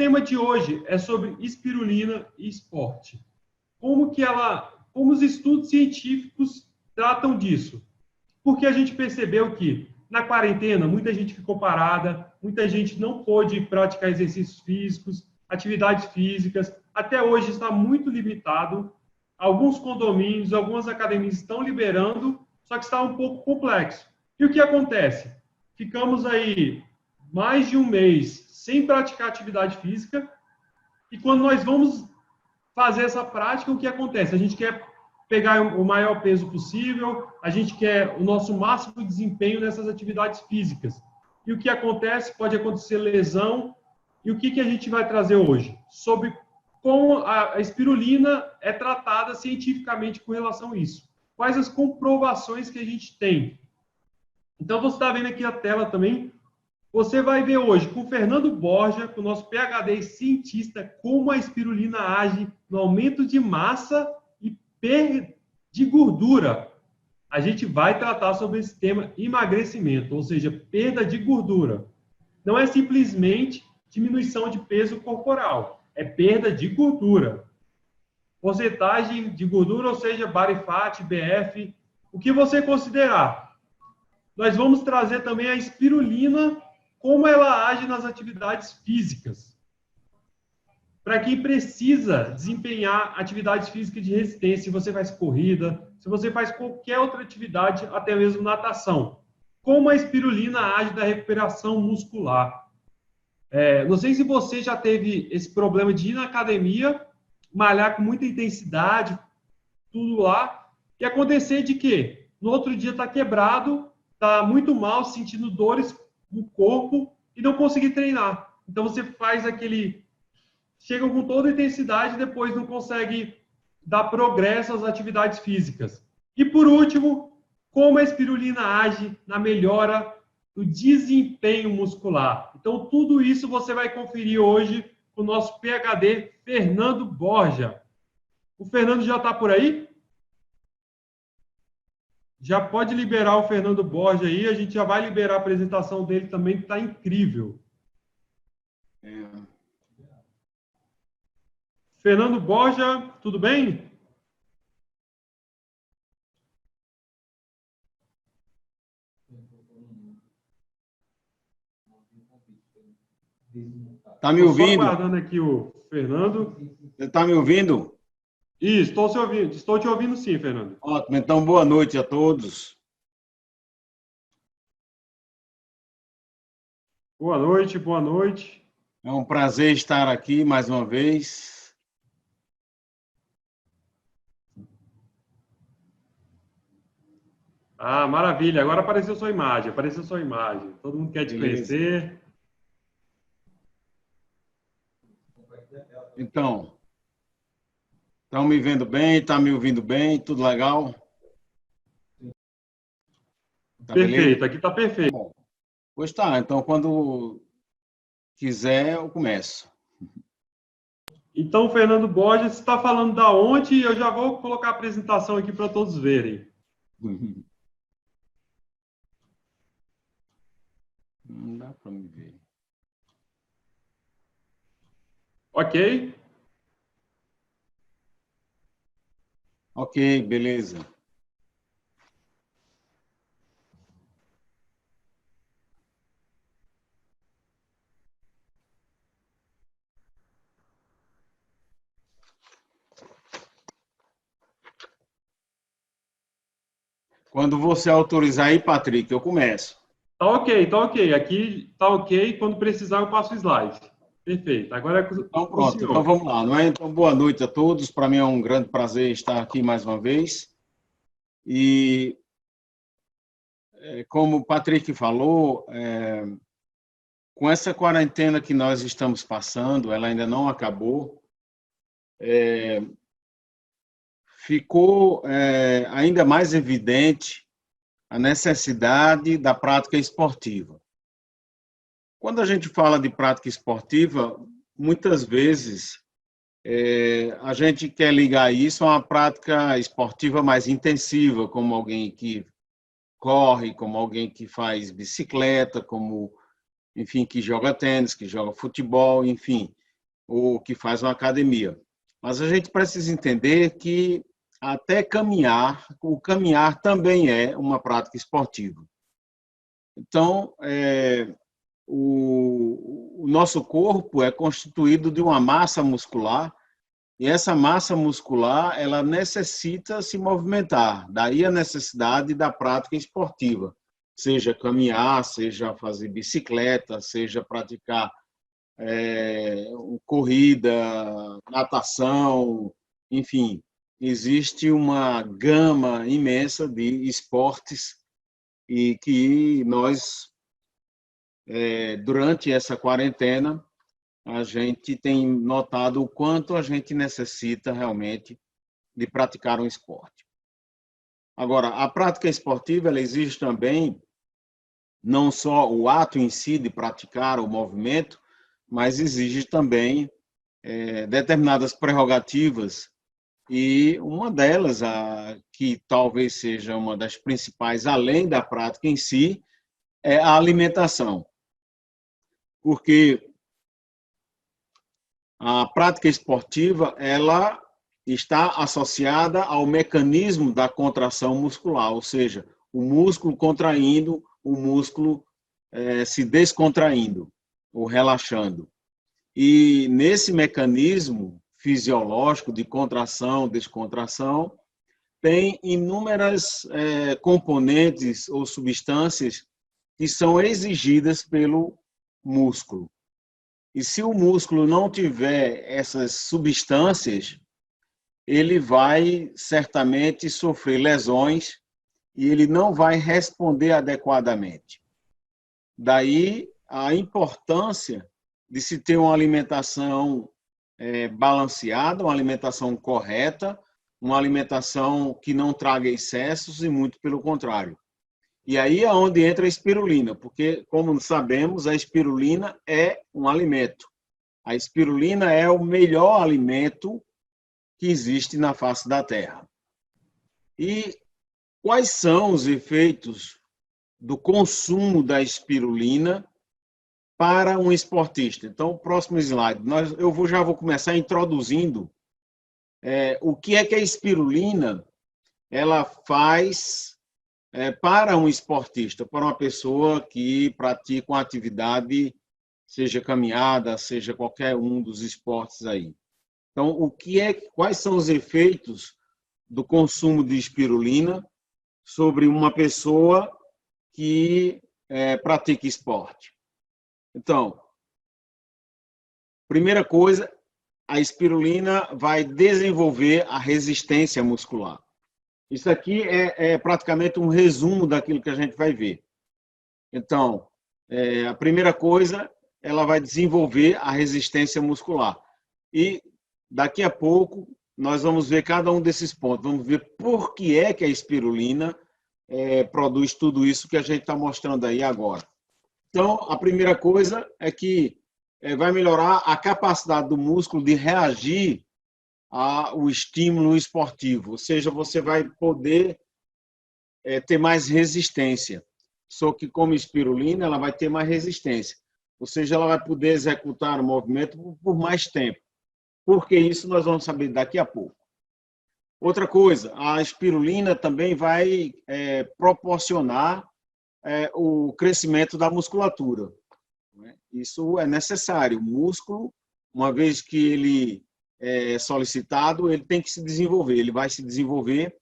tema de hoje é sobre espirulina e esporte. Como os estudos científicos tratam disso? Porque a gente percebeu que na quarentena muita gente ficou parada, muita gente não pôde praticar exercícios físicos, atividades físicas. Até hoje está muito limitado. Alguns condomínios, algumas academias estão liberando, só que está um pouco complexo. E o que acontece? Ficamos aí mais de um mês sem praticar atividade física, e quando nós vamos fazer essa prática, o que acontece? A gente quer pegar o maior peso possível, a gente quer o nosso máximo desempenho nessas atividades físicas. E o que acontece? Pode acontecer lesão. E o que a gente vai trazer hoje? Sobre como a espirulina é tratada cientificamente com relação a isso. Quais as comprovações que a gente tem? Então, você está vendo aqui a tela também. Você vai ver hoje com o Fernando Borja, com o nosso PhD e cientista, como a espirulina age no aumento de massa e perda de gordura. A gente vai tratar sobre esse tema emagrecimento, ou seja, perda de gordura. Não é simplesmente diminuição de peso corporal, é perda de gordura. Porcentagem de gordura, ou seja, body fat, BF, o que você considerar. Nós vamos trazer também a espirulina, como ela age nas atividades físicas. Para quem precisa desempenhar atividades físicas de resistência, se você faz corrida, se você faz qualquer outra atividade, até mesmo natação. Como a espirulina age na recuperação muscular. Não sei se você já teve esse problema de ir na academia, malhar com muita intensidade, tudo lá, e acontecer de que no outro dia está quebrado, está muito mal, sentindo dores no corpo e não conseguir treinar. Então você faz chega com toda a intensidade e depois não consegue dar progresso às atividades físicas. E por último, como a espirulina age na melhora do desempenho muscular. Então tudo isso você vai conferir hoje com o nosso PhD Fernando Borja. O Fernando já está por aí? Já pode liberar o Fernando Borja aí, a gente já vai liberar a apresentação dele também, que está incrível. Fernando Borja, tudo bem? Está me ouvindo? Estou só aguardando aqui o Fernando. Você está me ouvindo? Isso, estou te ouvindo sim, Fernando. Ótimo, então boa noite a todos. Boa noite, boa noite. É um prazer estar aqui mais uma vez. Ah, maravilha, agora apareceu sua imagem, Todo mundo quer te conhecer. Então, estão me vendo bem? Estão me ouvindo bem? Tudo legal? Tá perfeito, beleza? Aqui está perfeito. Bom, pois tá, então quando quiser eu começo. Então, Fernando Borges está falando da onde e eu já vou colocar a apresentação aqui para todos verem. Não dá para me ver. Ok? Ok, beleza. Quando você autorizar aí, Patrick, eu começo. Tá ok. Aqui tá ok. Quando precisar, eu passo o slide. Perfeito. Agora é com então, pronto. Então, vamos lá. Não é? Então, boa noite a todos. Para mim é um grande prazer estar aqui mais uma vez. E, como o Patrick falou, com essa quarentena que nós estamos passando, ela ainda não acabou, ficou ainda mais evidente a necessidade da prática esportiva. Quando a gente fala de prática esportiva, muitas vezes a gente quer ligar isso a uma prática esportiva mais intensiva, como alguém que corre, como alguém que faz bicicleta, como, enfim, que joga tênis, que joga futebol, enfim. ou que faz uma academia. Mas a gente precisa entender que até caminhar, o caminhar também é uma prática esportiva. Então, o nosso corpo é constituído de uma massa muscular, e essa massa muscular ela necessita se movimentar. Daí a necessidade da prática esportiva, seja caminhar, seja fazer bicicleta, seja praticar corrida, natação, enfim, existe uma gama imensa de esportes e que nós, durante essa quarentena, a gente tem notado o quanto a gente necessita realmente de praticar um esporte. Agora, a prática esportiva ela exige também não só o ato em si de praticar o movimento, mas exige também determinadas prerrogativas, e uma delas, que talvez seja uma das principais, além da prática em si, é a alimentação. Porque a prática esportiva ela está associada ao mecanismo da contração muscular, ou seja, o músculo contraindo, o músculo se descontraindo ou relaxando. E nesse mecanismo fisiológico de contração, descontração, tem inúmeras componentes ou substâncias que são exigidas pelo músculo. E se o músculo não tiver essas substâncias, ele vai certamente sofrer lesões e ele não vai responder adequadamente. Daí a importância de se ter uma alimentação balanceada, uma alimentação correta, uma alimentação que não traga excessos e muito pelo contrário. E aí é onde entra a espirulina, porque, como sabemos, a espirulina é um alimento. A espirulina é o melhor alimento que existe na face da Terra. E quais são os efeitos do consumo da espirulina para um esportista? Então, o próximo slide. Já vou começar introduzindo o que é que a espirulina ela faz para um esportista, para uma pessoa que pratica uma atividade, seja caminhada, seja qualquer um dos esportes aí. Então, quais são os efeitos do consumo de espirulina sobre uma pessoa que pratica esporte? Então, primeira coisa, a espirulina vai desenvolver a resistência muscular. Isso aqui é praticamente um resumo daquilo que a gente vai ver. Então, a primeira coisa, ela vai desenvolver a resistência muscular. E daqui a pouco nós vamos ver cada um desses pontos. Vamos ver por que é que a espirulina produz tudo isso que a gente está mostrando aí agora. Então, a primeira coisa é que vai melhorar a capacidade do músculo de reagir ao estímulo esportivo, ou seja, você vai poder ter mais resistência. Só que como espirulina, ela vai ter mais resistência, ou seja, ela vai poder executar o movimento por mais tempo. Por que isso nós vamos saber daqui a pouco. Outra coisa, a espirulina também vai proporcionar o crescimento da musculatura. Isso é necessário. O músculo, uma vez que ele solicitado, ele tem que se desenvolver, ele vai se desenvolver,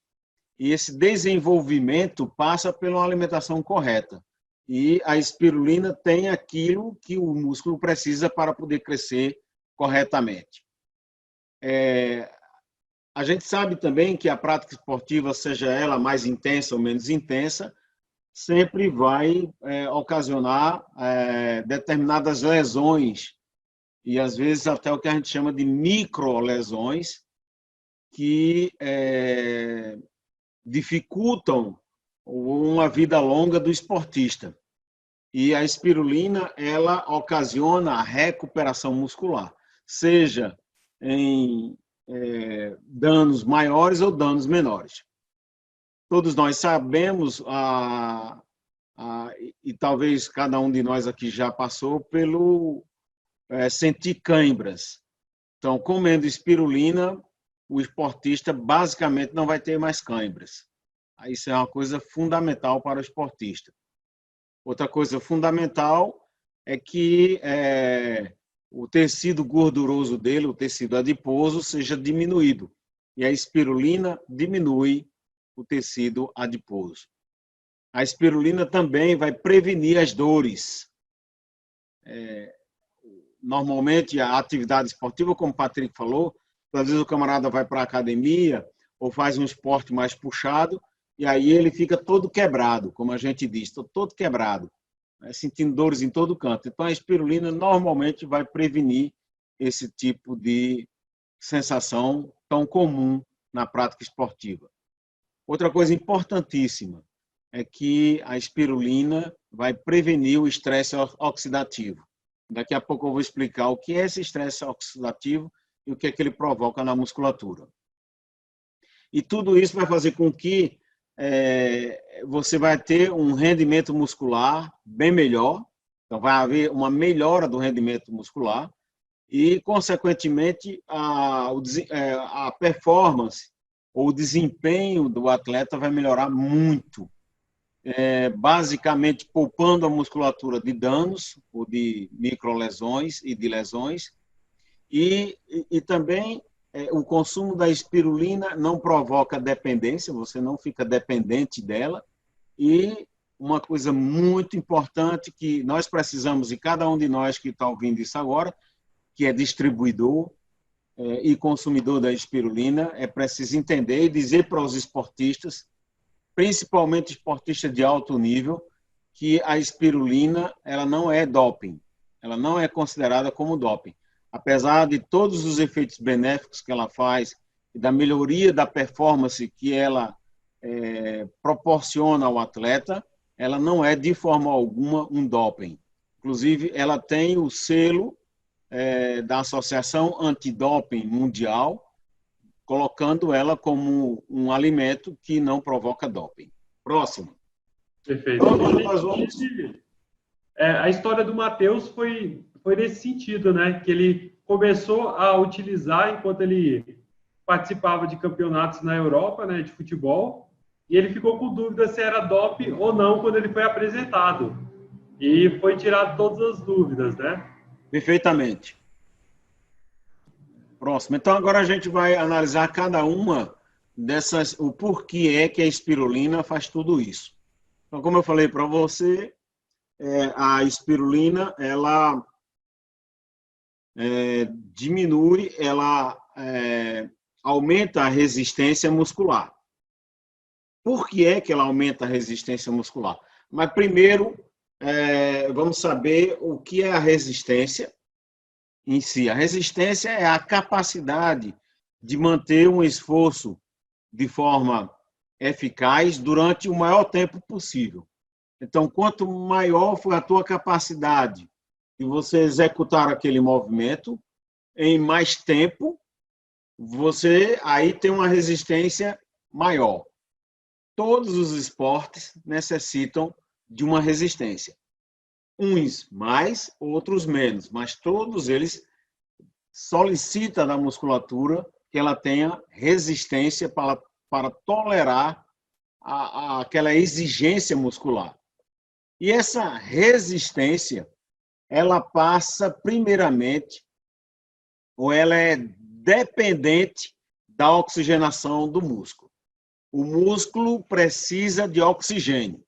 e esse desenvolvimento passa pela alimentação correta. E a espirulina tem aquilo que o músculo precisa para poder crescer corretamente. A gente sabe também que a prática esportiva, seja ela mais intensa ou menos intensa, sempre vai ocasionar determinadas lesões, e às vezes até o que a gente chama de microlesões, que dificultam uma vida longa do esportista. E a espirulina, ela ocasiona a recuperação muscular, seja em danos maiores ou danos menores. Todos nós sabemos, e talvez cada um de nós aqui já passou pelo sentir câimbras. Então, comendo espirulina, o esportista basicamente não vai ter mais câimbras. Isso é uma coisa fundamental para o esportista. Outra coisa fundamental é que o tecido gorduroso dele, o tecido adiposo, seja diminuído. E a espirulina diminui o tecido adiposo. A espirulina também vai prevenir as dores. Normalmente, a atividade esportiva, como o Patrick falou, às vezes o camarada vai para a academia ou faz um esporte mais puxado e aí ele fica todo quebrado, como a gente diz, todo quebrado, né, sentindo dores em todo canto. Então, a espirulina normalmente vai prevenir esse tipo de sensação tão comum na prática esportiva. Outra coisa importantíssima é que a espirulina vai prevenir o estresse oxidativo. Daqui a pouco eu vou explicar o que é esse estresse oxidativo e o que é que ele provoca na musculatura. E tudo isso vai fazer com que você vai ter um rendimento muscular bem melhor, então vai haver uma melhora do rendimento muscular e, consequentemente, a performance ou o desempenho do atleta vai melhorar muito, basicamente poupando a musculatura de danos ou de microlesões e de lesões, e também o consumo da espirulina não provoca dependência, você não fica dependente dela. E uma coisa muito importante que nós precisamos, e cada um de nós que está ouvindo isso agora, que é distribuidor e consumidor da espirulina, é preciso entender e dizer para os esportistas, principalmente esportistas de alto nível, que a espirulina ela não é doping, ela não é considerada como doping. Apesar de todos os efeitos benéficos que ela faz e da melhoria da performance que ela proporciona ao atleta, ela não é de forma alguma um doping. Inclusive, ela tem o selo da Associação Antidoping Mundial, colocando ela como um alimento que não provoca doping. Próximo. Perfeito. A história do Matheus foi nesse sentido, né? Que ele começou a utilizar enquanto ele participava de campeonatos na Europa, né, de futebol, e ele ficou com dúvida se era doping ou não quando ele foi apresentado. E foi tirado todas as dúvidas, né? Perfeitamente. Próximo. Então, agora a gente vai analisar cada uma dessas, o porquê é que a espirulina faz tudo isso. Então, como eu falei para você, a espirulina, ela diminui, ela aumenta a resistência muscular. Por que é que ela aumenta a resistência muscular? Mas primeiro, vamos saber o que é a resistência em si. A resistência é a capacidade de manter um esforço de forma eficaz durante o maior tempo possível. Então, quanto maior for a tua capacidade de você executar aquele movimento, em mais tempo, você aí tem uma resistência maior. Todos os esportes necessitam de uma resistência. Uns mais, outros menos, mas todos eles solicitam da musculatura que ela tenha resistência para tolerar aquela exigência muscular. E essa resistência, ela passa primeiramente, ou ela é dependente da oxigenação do músculo. O músculo precisa de oxigênio.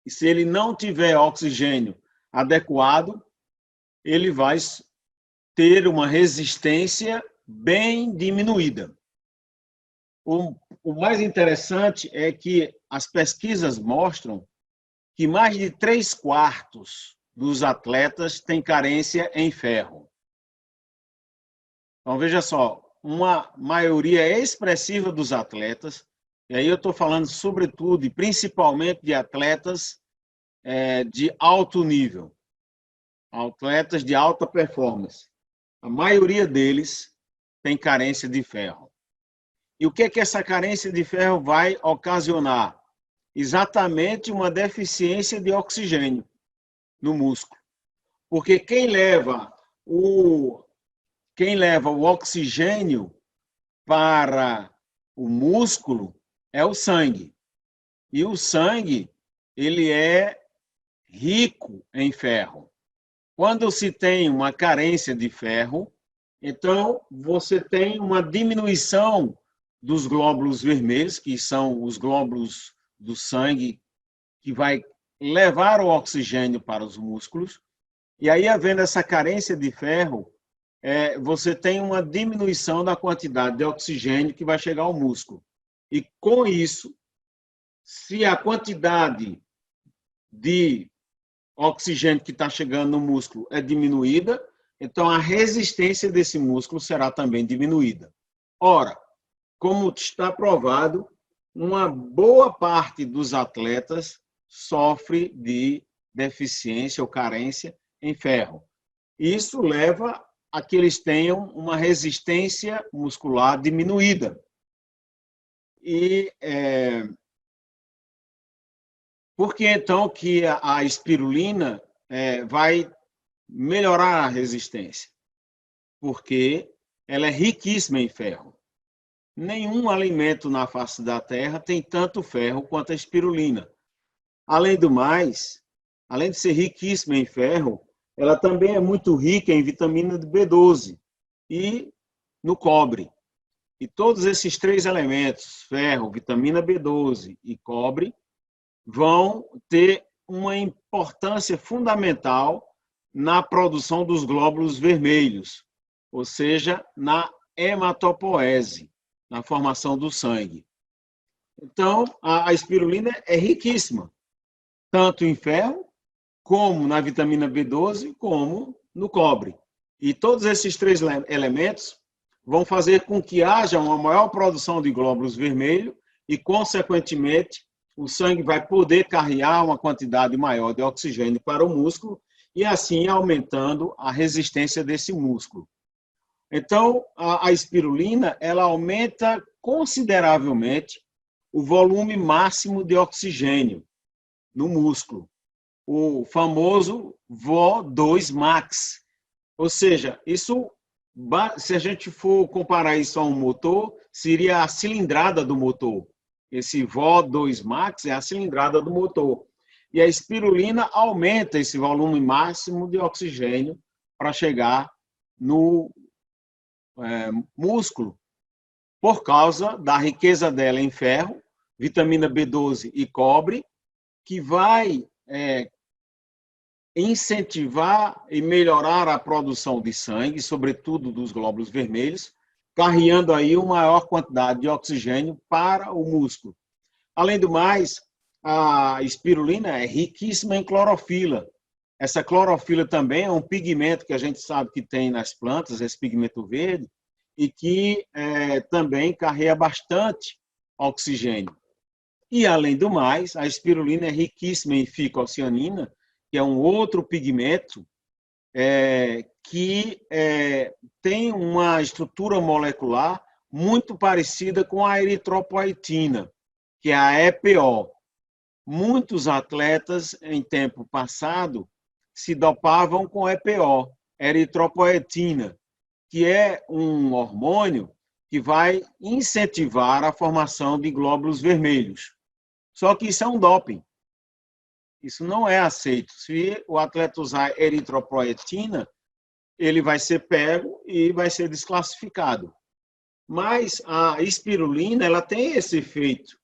E se ele não tiver oxigênio adequado, ele vai ter uma resistência bem diminuída. O mais interessante é que as pesquisas mostram que mais de 3/4 dos atletas têm carência em ferro. Então, veja só, uma maioria expressiva dos atletas, e aí eu estou falando sobretudo e principalmente de atletas de alto nível, atletas de alta performance. A maioria deles tem carência de ferro. E o que é que essa carência de ferro vai ocasionar? Exatamente uma deficiência de oxigênio no músculo. Porque quem leva quem leva o oxigênio para o músculo é o sangue. E o sangue, ele é rico em ferro. Quando se tem uma carência de ferro, então você tem uma diminuição dos glóbulos vermelhos, que são os glóbulos do sangue que vai levar o oxigênio para os músculos. E aí, havendo essa carência de ferro, você tem uma diminuição da quantidade de oxigênio que vai chegar ao músculo. E com isso, se a quantidade de oxigênio que está chegando no músculo é diminuída, então a resistência desse músculo será também diminuída. Ora, como está provado, uma boa parte dos atletas sofre de deficiência ou carência em ferro. Isso leva a que eles tenham uma resistência muscular diminuída. E por que então que a espirulina vai melhorar a resistência? Porque ela é riquíssima em ferro. Nenhum alimento na face da Terra tem tanto ferro quanto a espirulina. Além do mais, além de ser riquíssima em ferro, ela também é muito rica em vitamina B12 e no cobre. E todos esses três elementos, ferro, vitamina B12 e cobre, vão ter uma importância fundamental na produção dos glóbulos vermelhos, ou seja, na hematopoese, na formação do sangue. Então, a espirulina é riquíssima, tanto em ferro, como na vitamina B12, como no cobre. E todos esses três elementos vão fazer com que haja uma maior produção de glóbulos vermelhos e, consequentemente, o sangue vai poder carregar uma quantidade maior de oxigênio para o músculo e, assim, aumentando a resistência desse músculo. Então, a espirulina, ela aumenta consideravelmente o volume máximo de oxigênio no músculo, o famoso VO2 max. Ou seja, isso, se a gente for comparar isso a um motor, seria a cilindrada do motor. Esse VO2 max é a cilindrada do motor. E a espirulina aumenta esse volume máximo de oxigênio para chegar no músculo, por causa da riqueza dela em ferro, vitamina B12 e cobre, que vai incentivar e melhorar a produção de sangue, sobretudo dos glóbulos vermelhos, carreando aí uma maior quantidade de oxigênio para o músculo. Além do mais, a espirulina é riquíssima em clorofila. Essa clorofila também é um pigmento que a gente sabe que tem nas plantas, esse pigmento verde, e que também carrega bastante oxigênio. E, além do mais, a espirulina é riquíssima em ficocianina, que é um outro pigmento que tem uma estrutura molecular muito parecida com a eritropoetina, que é a EPO. Muitos atletas, em tempo passado, se dopavam com EPO, eritropoetina, que é um hormônio que vai incentivar a formação de glóbulos vermelhos. Só que isso é um doping. Isso não é aceito. Se o atleta usar eritropoetina, ele vai ser pego e vai ser desclassificado. Mas a espirulina, ela tem esse efeito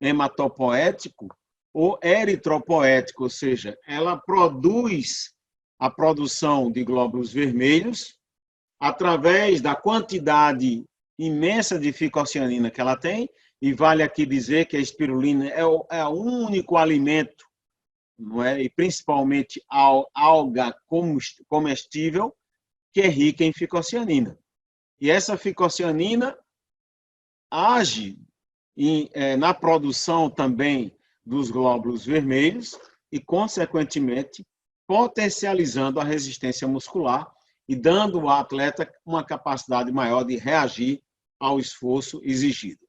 hematopoético ou eritropoético, ou seja, ela produz a produção de glóbulos vermelhos através da quantidade imensa de ficocianina que ela tem, e vale aqui dizer que a espirulina é o único alimento, não é? E principalmente alga comestível, que é rica em ficocianina. E essa ficocianina age na produção também dos glóbulos vermelhos e, consequentemente, potencializando a resistência muscular e dando ao atleta uma capacidade maior de reagir ao esforço exigido.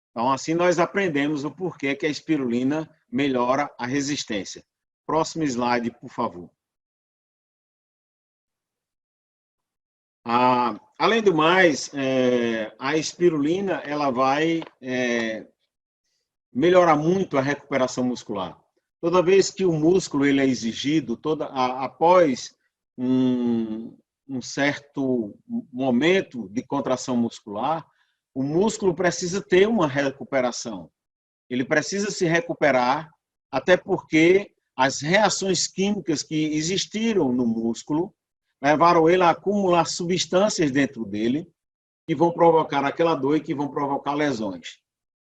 Então, assim nós aprendemos o porquê que a espirulina melhora a resistência. Próximo slide, por favor. Além do mais, a espirulina ela vai melhorar muito a recuperação muscular. Toda vez que o músculo ele é exigido, após um certo momento de contração muscular, o músculo precisa ter uma recuperação. Ele precisa se recuperar, até porque as reações químicas que existiram no músculo levaram ele a acumular substâncias dentro dele que vão provocar aquela dor e que vão provocar lesões.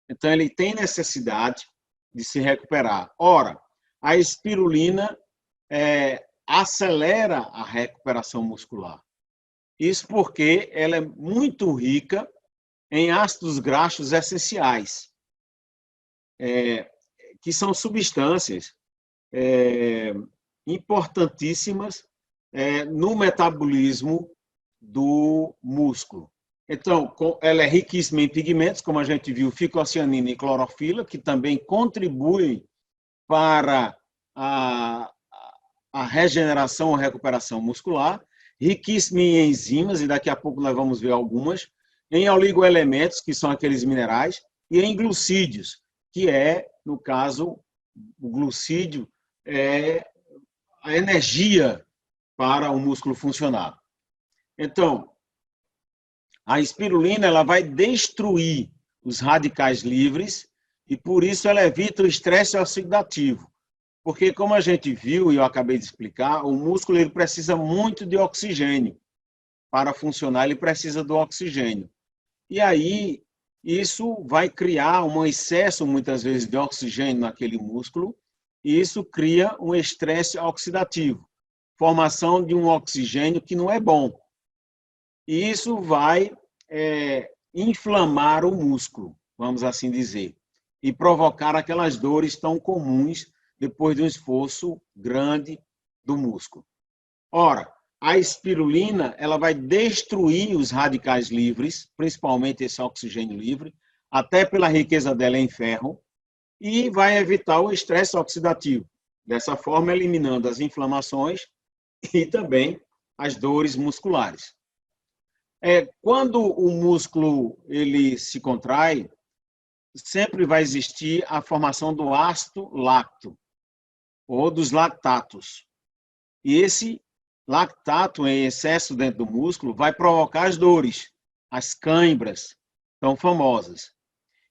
Então, ele tem necessidade de se recuperar. Ora, a espirulina acelera a recuperação muscular. Isso porque ela é muito rica em ácidos graxos essenciais, que são substâncias importantíssimas no metabolismo do músculo. Então, ela é riquíssima em pigmentos, como a gente viu, ficocianina e clorofila, que também contribuem para a regeneração ou recuperação muscular, riquíssima em enzimas, e daqui a pouco nós vamos ver algumas, em oligoelementos, que são aqueles minerais, e em glucídios, que no caso, o glucídio é a energia para o músculo funcionar. Então, a espirulina ela vai destruir os radicais livres e, por isso, ela evita o estresse oxidativo. Porque, como a gente viu e eu acabei de explicar, o músculo ele precisa muito de oxigênio. Para funcionar, ele precisa do oxigênio. E aí, isso vai criar um excesso, muitas vezes, de oxigênio naquele músculo, e isso cria um estresse oxidativo, formação de um oxigênio que não é bom. E isso vai inflamar o músculo, vamos assim dizer, e provocar aquelas dores tão comuns depois de um esforço grande do músculo. Ora, a espirulina ela vai destruir os radicais livres, principalmente esse oxigênio livre, até pela riqueza dela em ferro, e vai evitar o estresse oxidativo, dessa forma eliminando as inflamações e também as dores musculares. Quando o músculo ele se contrai, sempre vai existir a formação do ácido láctico, ou dos lactatos. E esse lactato em excesso dentro do músculo vai provocar as dores, as cãibras, tão famosas.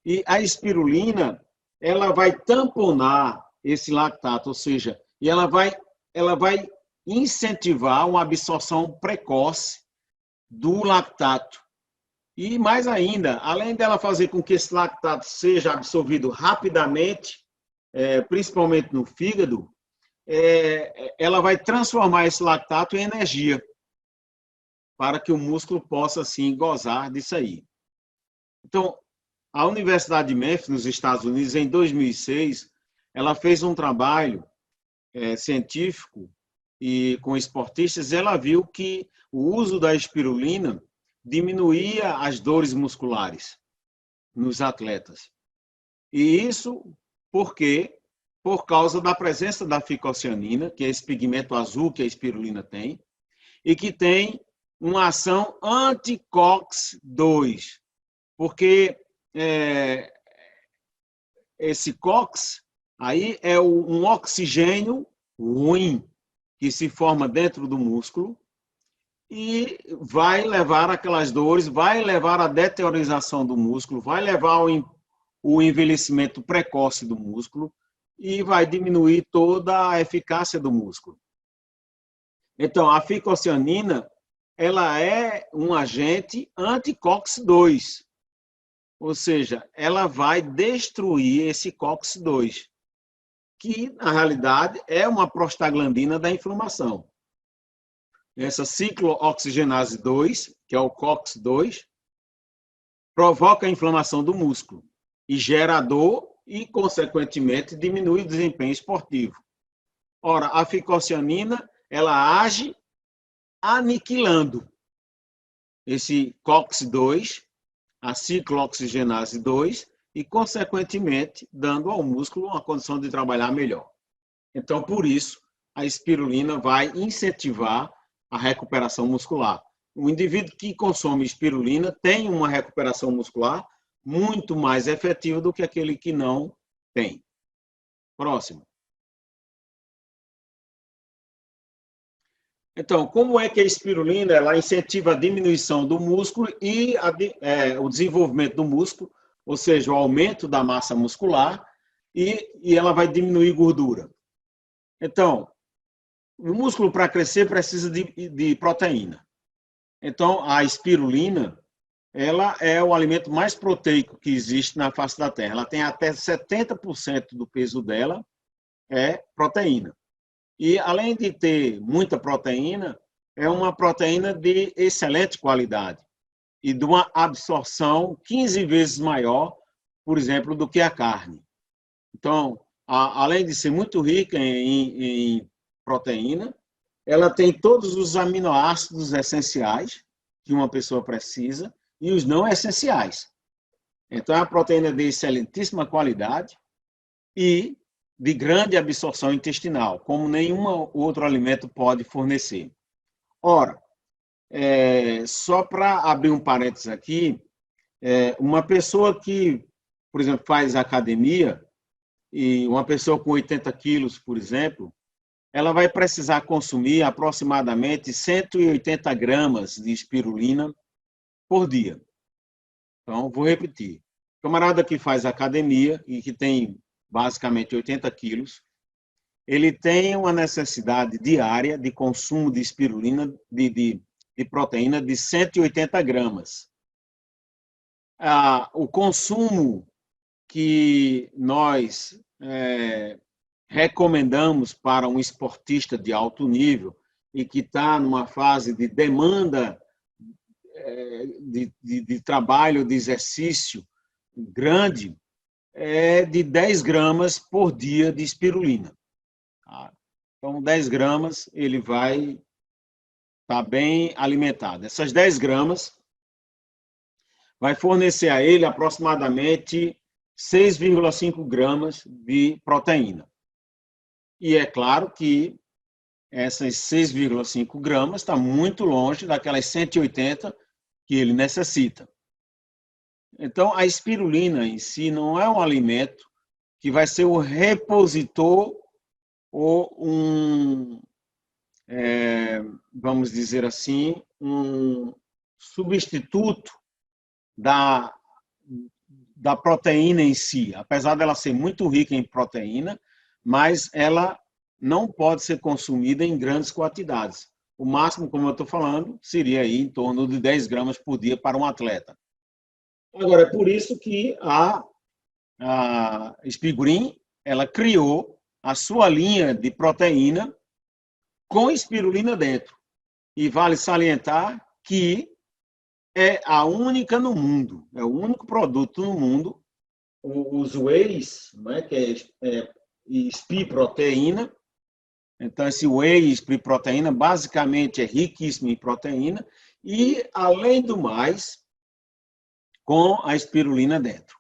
E a espirulina, ela vai tamponar esse lactato, ou seja, e ela vai incentivar uma absorção precoce do lactato. E mais ainda, além dela fazer com que esse lactato seja absorvido rapidamente, principalmente no fígado, ela vai transformar esse lactato em energia, para que o músculo possa, assim, gozar disso aí. Então, a Universidade de Memphis, nos Estados Unidos, em 2006, ela fez um trabalho científico e com esportistas, ela viu que o uso da espirulina diminuía as dores musculares nos atletas. E isso porque, por causa da presença da ficocianina, que é esse pigmento azul que a espirulina tem, e que tem uma ação anti-COX-2, porque esse COX aí é um oxigênio ruim que se forma dentro do músculo e vai levar aquelas dores, vai levar à deteriorização do músculo, vai levar o envelhecimento precoce do músculo e vai diminuir toda a eficácia do músculo. Então, a ficocianina, ela é um agente anti-COX-2, ou seja, ela vai destruir esse COX-2, que, na realidade, é uma prostaglandina da inflamação. Essa ciclooxigenase 2, que é o COX-2, provoca a inflamação do músculo e gera dor e, consequentemente, diminui o desempenho esportivo. Ora, a ficocianina, ela age aniquilando esse COX-2, a ciclooxigenase 2, e, consequentemente, dando ao músculo uma condição de trabalhar melhor. Então, por isso, a espirulina vai incentivar a recuperação muscular. o indivíduo que consome espirulina tem uma recuperação muscular muito mais efetiva do que aquele que não tem. Próximo. Então, como é que a espirulina ela incentiva a diminuição do músculo e o desenvolvimento do músculo, ou seja, o aumento da massa muscular, e ela vai diminuir gordura. Então, o músculo para crescer precisa de proteína. Então, a espirulina ela é o alimento mais proteico que existe na face da Terra. Ela tem até 70% do peso dela é proteína. E, além de ter muita proteína, é uma proteína de excelente qualidade e de uma absorção 15 vezes maior, por exemplo, do que a carne. Então, além de ser muito rica em proteína, ela tem todos os aminoácidos essenciais que uma pessoa precisa e os não essenciais. Então, é uma proteína de excelentíssima qualidade e de grande absorção intestinal, como nenhum outro alimento pode fornecer. Ora, só para abrir um parênteses aqui, uma pessoa que, por exemplo, faz academia, e uma pessoa com 80 quilos, por exemplo, ela vai precisar consumir aproximadamente 180 gramas de espirulina por dia. Então, vou repetir. O camarada que faz academia e que tem basicamente 80 quilos, ele tem uma necessidade diária de consumo de espirulina, de proteína de 180 gramas. O consumo que nós recomendamos para um esportista de alto nível e que está numa fase de demanda de trabalho, de exercício grande, é de 10 gramas por dia de espirulina. Então, 10 gramas ele vai estar bem alimentado. Essas 10 gramas vai fornecer a ele aproximadamente 6,5 gramas de proteína. E é claro que essas 6,5 gramas está muito longe daquelas 180 que ele necessita. Então, a espirulina em si não é um alimento que vai ser o repositor ou vamos dizer assim, um substituto da proteína em si. Apesar dela ser muito rica em proteína, mas ela não pode ser consumida em grandes quantidades. O máximo, como eu estou falando, seria aí em torno de 10 gramas por dia para um atleta. Agora, é por isso que a Spigreen, ela criou a sua linha de proteína com espirulina dentro. E vale salientar que é a única no mundo, é o único produto no mundo, os wheys, né, que é Spi proteína. Então, esse whey Spi proteína basicamente é riquíssimo em proteína e, além do mais, com a espirulina dentro.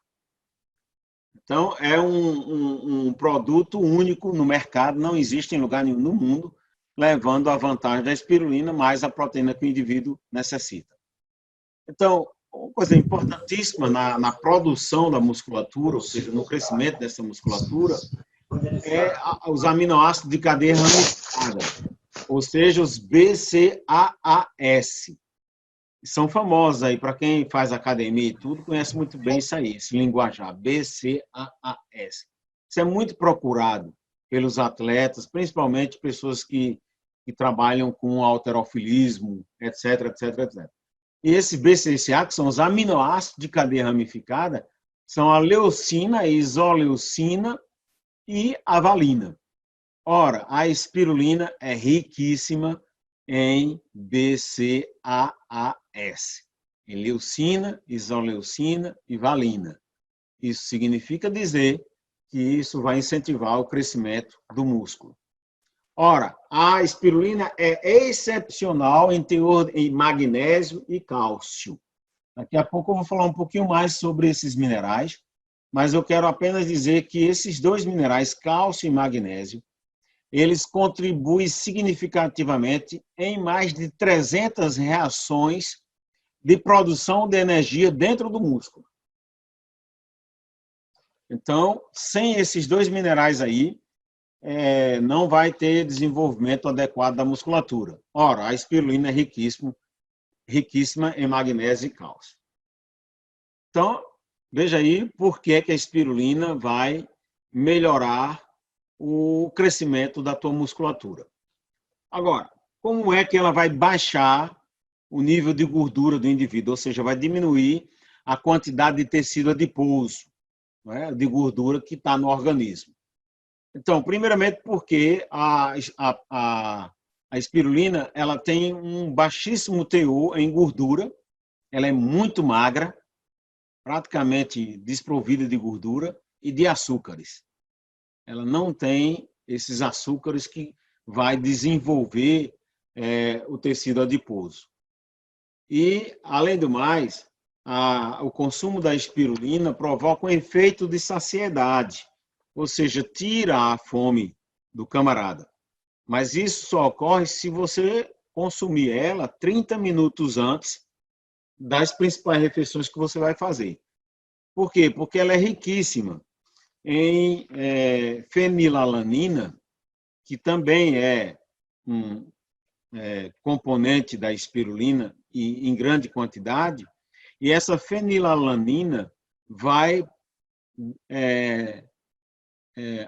Então, é um produto único no mercado, não existe em lugar nenhum no mundo, levando a vantagem da espirulina mais a proteína que o indivíduo necessita. Então, uma coisa importantíssima na produção da musculatura, ou seja, no crescimento dessa musculatura, é os aminoácidos de cadeia ramificada, ou seja, os BCAAS. São famosos aí, para quem faz academia e tudo, conhece muito bem isso aí, esse linguajar, BCAAS. Isso é muito procurado pelos atletas, principalmente pessoas que trabalham com halterofilismo, etc, etc, etc. E esse BCAA, que são os aminoácidos de cadeia ramificada, são a leucina, a isoleucina e a valina. Ora, a espirulina é riquíssima em BCAAS, em leucina, isoleucina e valina. Isso significa dizer que isso vai incentivar o crescimento do músculo. Ora, a espirulina é excepcional em teor em magnésio e cálcio. Daqui a pouco eu vou falar um pouquinho mais sobre esses minerais, mas eu quero apenas dizer que esses dois minerais, cálcio e magnésio, eles contribuem significativamente em mais de 300 reações de produção de energia dentro do músculo. Então, sem esses dois minerais aí, não vai ter desenvolvimento adequado da musculatura. Ora, a espirulina é riquíssima em magnésio e cálcio. Então, veja aí por que a espirulina vai melhorar o crescimento da tua musculatura. Agora, como é que ela vai baixar o nível de gordura do indivíduo? Ou seja, vai diminuir a quantidade de tecido adiposo, né, de gordura que está no organismo. Então, primeiramente porque a espirulina ela tem um baixíssimo teor em gordura, ela é muito magra, praticamente desprovida de gordura e de açúcares. Ela não tem esses açúcares que vai desenvolver o tecido adiposo. E, além do mais, o consumo da espirulina provoca um efeito de saciedade, ou seja, tira a fome do camarada. Mas isso só ocorre se você consumir ela 30 minutos antes das principais refeições que você vai fazer. Por quê? Porque ela é riquíssima em fenilalanina, que também é um componente da espirulina em grande quantidade, e essa fenilalanina vai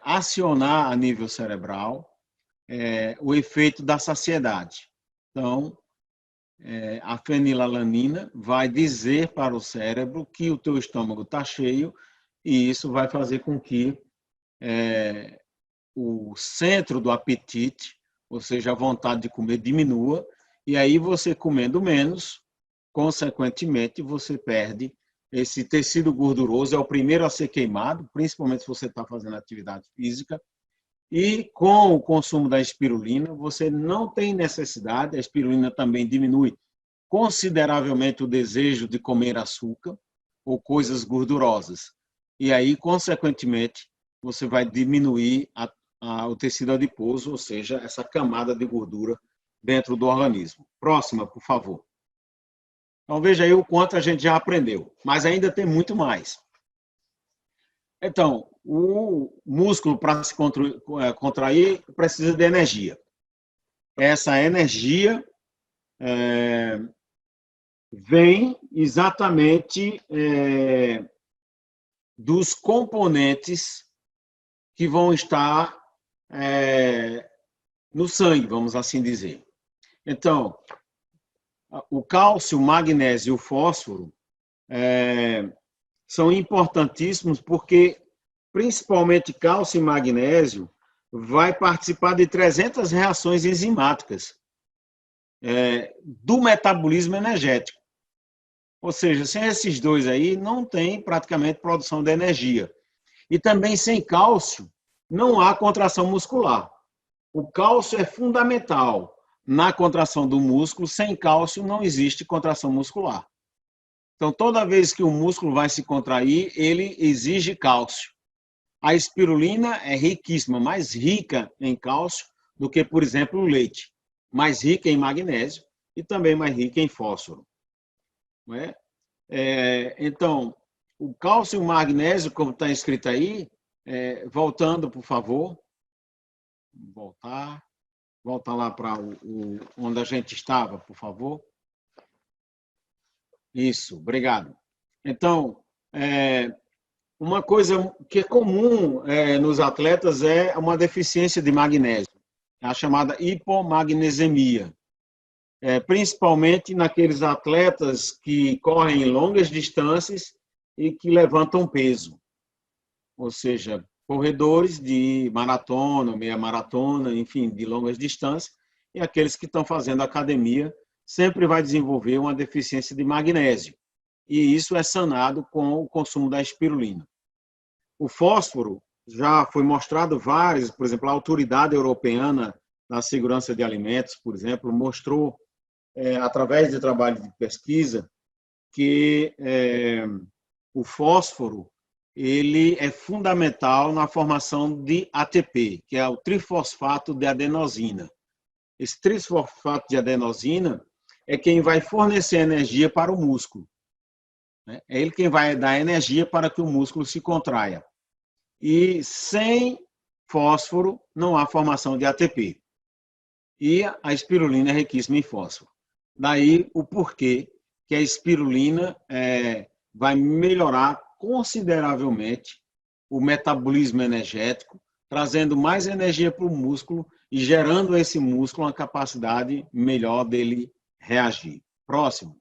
acionar a nível cerebral o efeito da saciedade. Então, a fenilalanina vai dizer para o cérebro que o teu estômago está cheio e isso vai fazer com que o centro do apetite, ou seja, a vontade de comer, diminua, e aí você comendo menos, consequentemente, você perde esse tecido gorduroso, é o primeiro a ser queimado, principalmente se você está fazendo atividade física, e com o consumo da espirulina, você não tem necessidade, a espirulina também diminui consideravelmente o desejo de comer açúcar ou coisas gordurosas. E aí, consequentemente, você vai diminuir o tecido adiposo, ou seja, essa camada de gordura dentro do organismo. Próxima, por favor. Então, veja aí o quanto a gente já aprendeu, mas ainda tem muito mais. Então, o músculo, para se contrair, precisa de energia. Essa energia vem exatamente dos componentes que vão estar no sangue, vamos assim dizer. Então, o cálcio, o magnésio e o fósforo são importantíssimos porque, principalmente cálcio e magnésio, vai participar de 300 reações enzimáticas do metabolismo energético. Ou seja, sem esses dois aí, não tem praticamente produção de energia. E também sem cálcio, não há contração muscular. O cálcio é fundamental na contração do músculo, sem cálcio não existe contração muscular. Então, toda vez que o músculo vai se contrair, ele exige cálcio. A espirulina é riquíssima, mais rica em cálcio do que, por exemplo, o leite. Mais rica em magnésio e também mais rica em fósforo. Não é? Então, o cálcio e o magnésio, como está escrito aí, voltando, por favor. Volta lá para onde a gente estava, por favor. Isso, obrigado. Então, uma coisa que é comum nos atletas é uma deficiência de magnésio, a chamada hipomagnesemia. Principalmente naqueles atletas que correm longas distâncias e que levantam peso. Ou seja, corredores de maratona, meia maratona, enfim, de longas distâncias, e aqueles que estão fazendo academia sempre vai desenvolver uma deficiência de magnésio. E isso é sanado com o consumo da espirulina. O fósforo já foi mostrado várias, por exemplo, a Autoridade Europeia da Segurança de Alimentos, por exemplo, mostrou, através de trabalho de pesquisa, que o fósforo ele é fundamental na formação de ATP, que é o trifosfato de adenosina. Esse trifosfato de adenosina é quem vai fornecer energia para o músculo. É ele quem vai dar energia para que o músculo se contraia. E sem fósforo não há formação de ATP. E a espirulina é riquíssima em fósforo. Daí o porquê que a espirulina vai melhorar consideravelmente o metabolismo energético, trazendo mais energia para o músculo e gerando a esse músculo uma capacidade melhor dele reagir. Próximo.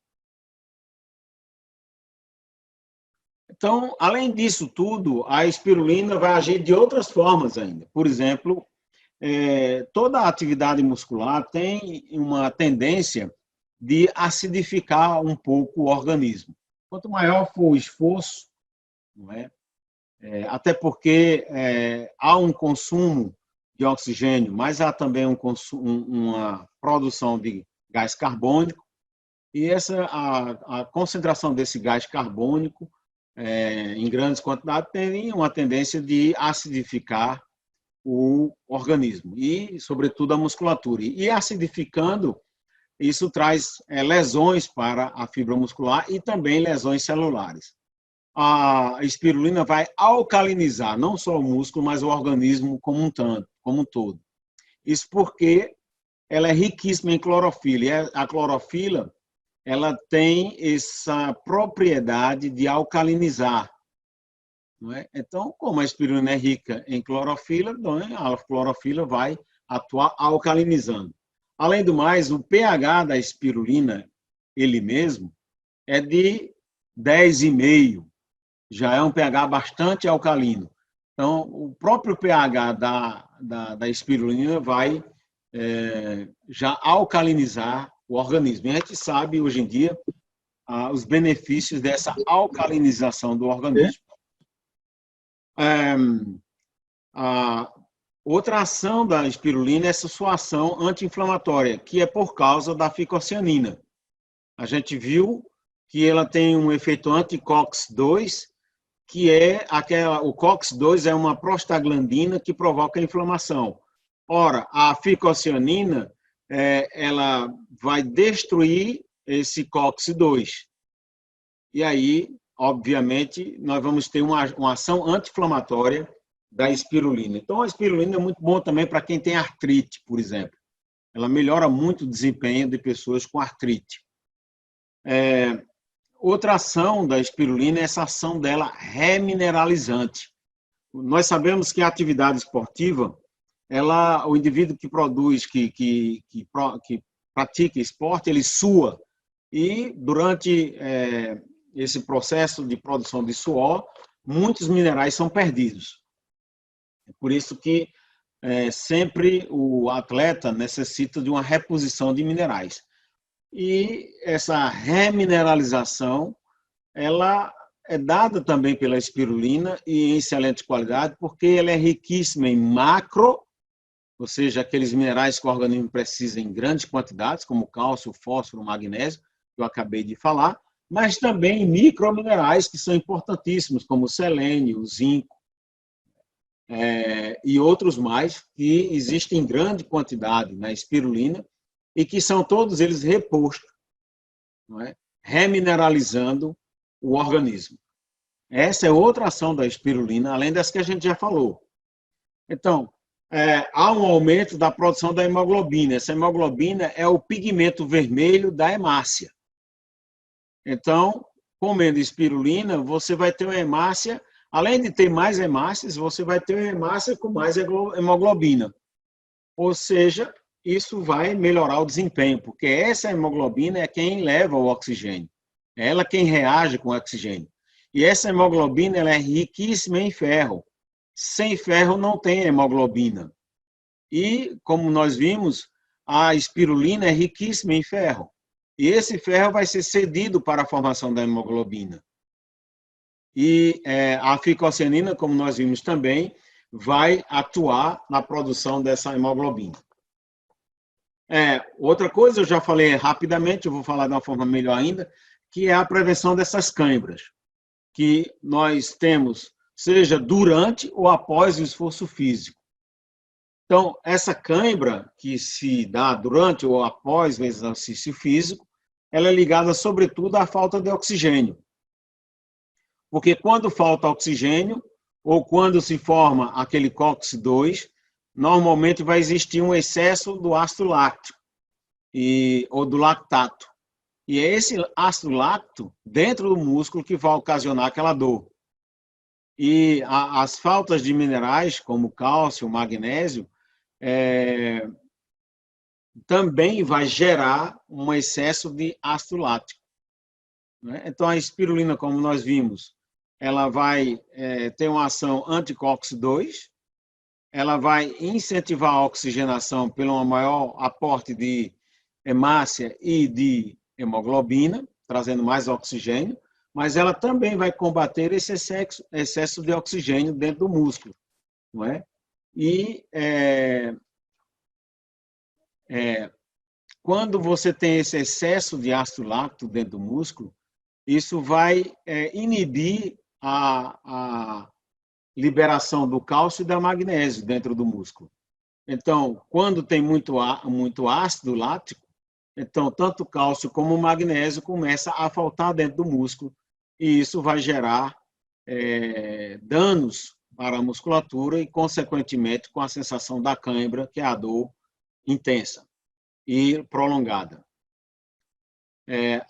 Então, além disso tudo, a espirulina vai agir de outras formas ainda. Por exemplo, toda a atividade muscular tem uma tendência de acidificar um pouco o organismo. Quanto maior for o esforço, não é? Até porque há um consumo de oxigênio, mas há também uma produção de gás carbônico, e a concentração desse gás carbônico em grandes quantidades tem uma tendência de acidificar o organismo e, sobretudo, a musculatura. E acidificando, isso traz lesões para a fibra muscular e também lesões celulares. A espirulina vai alcalinizar não só o músculo, mas o organismo como um todo. Isso porque ela é riquíssima em clorofila. E a clorofila ela tem essa propriedade de alcalinizar. Não é? Então, como a espirulina é rica em clorofila, a clorofila vai atuar alcalinizando. Além do mais, o pH da espirulina, ele mesmo, é de 10,5. Já é um pH bastante alcalino. Então, o próprio pH da espirulina vai já alcalinizar o organismo. E a gente sabe, hoje em dia, os benefícios dessa alcalinização do organismo. Outra ação da espirulina é essa sua ação anti-inflamatória, que é por causa da ficocianina. A gente viu que ela tem um efeito anti-COX-2, que o COX-2 é uma prostaglandina que provoca inflamação. Ora, a ficocianina, ela vai destruir esse COX-2. E aí, obviamente, nós vamos ter uma ação anti-inflamatória da espirulina. Então, a espirulina é muito bom também para quem tem artrite, por exemplo. Ela melhora muito o desempenho de pessoas com artrite. Outra ação da espirulina é essa ação dela remineralizante. Nós sabemos que a atividade esportiva, o indivíduo que produz, que pratica esporte, ele sua. E durante esse processo de produção de suor, muitos minerais são perdidos. É por isso que sempre o atleta necessita de uma reposição de minerais. E essa remineralização, ela é dada também pela espirulina e em excelente qualidade, porque ela é riquíssima em macro, ou seja, aqueles minerais que o organismo precisa em grandes quantidades, como cálcio, fósforo, magnésio, que eu acabei de falar, mas também em microminerais que são importantíssimos, como o selênio, o zinco, e outros mais, que existem em grande quantidade na espirulina, e que são todos eles repostos, não é? Remineralizando o organismo. Essa é outra ação da espirulina, além das que a gente já falou. Então, há um aumento da produção da hemoglobina. Essa hemoglobina é o pigmento vermelho da hemácia. Então, comendo espirulina, você vai ter uma hemácia, além de ter mais hemácias, você vai ter uma hemácia com mais hemoglobina. Ou seja, isso vai melhorar o desempenho, porque essa hemoglobina é quem leva o oxigênio. É ela quem reage com o oxigênio. E essa hemoglobina ela é riquíssima em ferro. Sem ferro não tem hemoglobina. E, como nós vimos, a espirulina é riquíssima em ferro. E esse ferro vai ser cedido para a formação da hemoglobina. E a ficocianina, como nós vimos também, vai atuar na produção dessa hemoglobina. Outra coisa, eu já falei rapidamente, eu vou falar de uma forma melhor ainda, que é a prevenção dessas câimbras, que nós temos seja durante ou após o esforço físico. Então, essa cãibra que se dá durante ou após o exercício físico, ela é ligada, sobretudo, à falta de oxigênio. Porque quando falta oxigênio, ou quando se forma aquele COX-2, normalmente vai existir um excesso do ácido láctico ou do lactato. E é esse ácido láctico dentro do músculo que vai ocasionar aquela dor. E as faltas de minerais, como cálcio, magnésio, também vai gerar um excesso de ácido lático. Né? Então, a espirulina, como nós vimos, ela vai ter uma ação anti-COX-2, ela vai incentivar a oxigenação pelo um maior aporte de hemácia e de hemoglobina, trazendo mais oxigênio, mas ela também vai combater esse excesso de oxigênio dentro do músculo. Não é? E quando você tem esse excesso de ácido láctico dentro do músculo, isso vai inibir a liberação do cálcio e da magnésio dentro do músculo. Então, quando tem muito ácido lático, então tanto o cálcio como o magnésio começa a faltar dentro do músculo e isso vai gerar danos para a musculatura e, consequentemente, com a sensação da cãibra, que é a dor intensa e prolongada.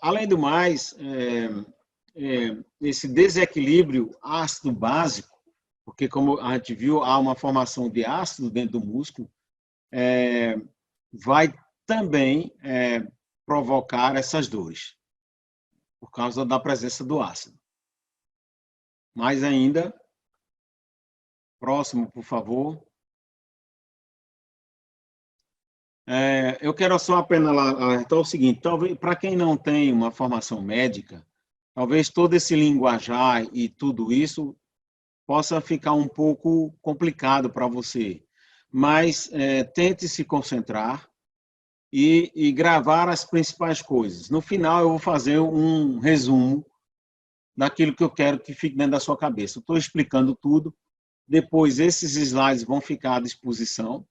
Além do mais, esse desequilíbrio ácido básico, porque, como a gente viu, há uma formação de ácido dentro do músculo, vai também provocar essas dores, por causa da presença do ácido. Mais ainda, próximo, por favor. Eu quero só apenas alertar o seguinte, talvez, para quem não tem uma formação médica, talvez todo esse linguajar e tudo isso possa ficar um pouco complicado para você, mas tente se concentrar e gravar as principais coisas. No final, eu vou fazer um resumo daquilo que eu quero que fique dentro da sua cabeça. Eu estou explicando tudo, depois esses slides vão ficar à disposição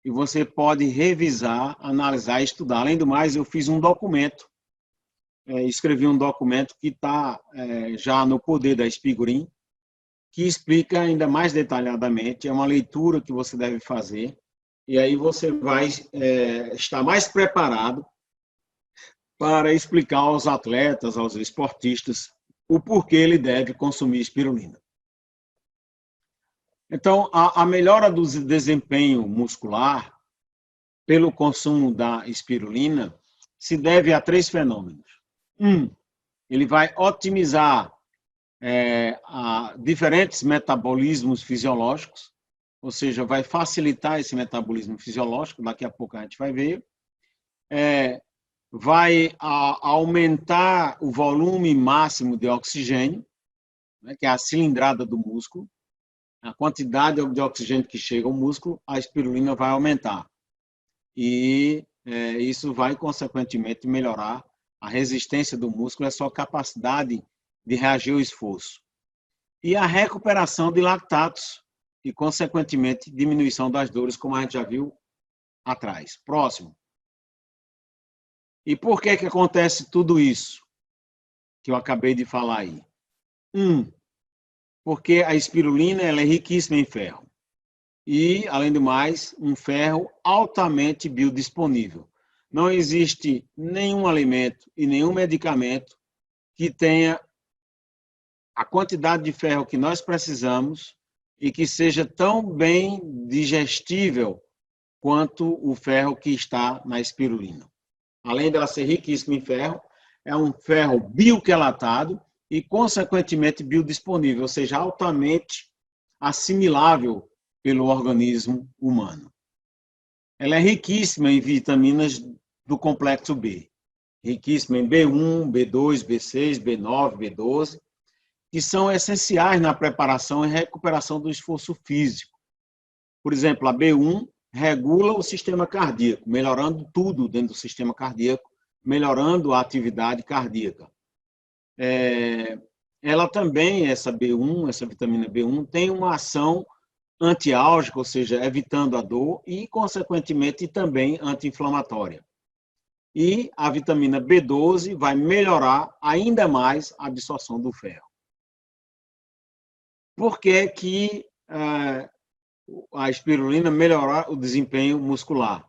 e você pode revisar, analisar e estudar. Além do mais, eu fiz um documento, escrevi um documento que está já no poder da Espigurim, que explica ainda mais detalhadamente, é uma leitura que você deve fazer, e aí você vai estar mais preparado para explicar aos atletas, aos esportistas, o porquê ele deve consumir espirulina. Então, a melhora do desempenho muscular pelo consumo da espirulina se deve a 3 fenômenos. Ele vai otimizar diferentes metabolismos fisiológicos, ou seja, vai facilitar esse metabolismo fisiológico, daqui a pouco a gente vai ver. Vai aumentar o volume máximo de oxigênio, né, que é a cilindrada do músculo. A quantidade de oxigênio que chega ao músculo, a espirulina vai aumentar. E isso vai, consequentemente, melhorar a resistência do músculo, a sua capacidade de reagir ao esforço. E a recuperação de lactatos e, consequentemente, diminuição das dores, como a gente já viu atrás. Próximo. E por que acontece tudo isso que eu acabei de falar aí? Porque a espirulina ela é riquíssima em ferro. E, além do mais, um ferro altamente biodisponível. Não existe nenhum alimento e nenhum medicamento que tenha a quantidade de ferro que nós precisamos e que seja tão bem digestível quanto o ferro que está na espirulina. Além dela ser riquíssima em ferro, é um ferro bioquelatado e, consequentemente, biodisponível, ou seja, altamente assimilável pelo organismo humano. Ela é riquíssima em vitaminas do complexo B, riquíssima em B1, B2, B6, B9, B12, que são essenciais na preparação e recuperação do esforço físico. Por exemplo, a B1 regula o sistema cardíaco, melhorando tudo dentro do sistema cardíaco, melhorando a atividade cardíaca. ela também, essa B1, essa vitamina B1, tem uma ação antiálgica, ou seja, evitando a dor e, consequentemente, também anti-inflamatória. E a vitamina B12 vai melhorar ainda mais a absorção do ferro. Por que que a espirulina melhora o desempenho muscular?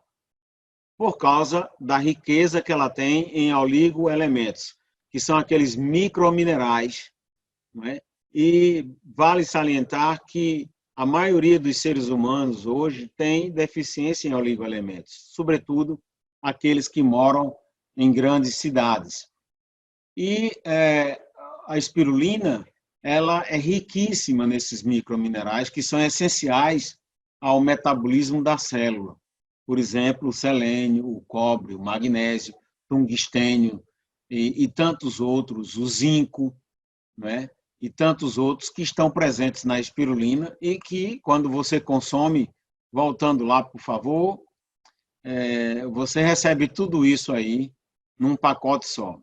Por causa da riqueza que ela tem em oligoelementos, que são aqueles microminerais, não é? E vale salientar que a maioria dos seres humanos hoje tem deficiência em oligoelementos, sobretudo aqueles que moram em grandes cidades. E a espirulina, ela é riquíssima nesses microminerais que são essenciais ao metabolismo da célula. Por exemplo, o selênio, o cobre, o magnésio, tungstênio e tantos outros, o zinco, né? E tantos outros que estão presentes na espirulina e que, quando você consome, voltando lá, por favor, você recebe tudo isso aí num pacote só.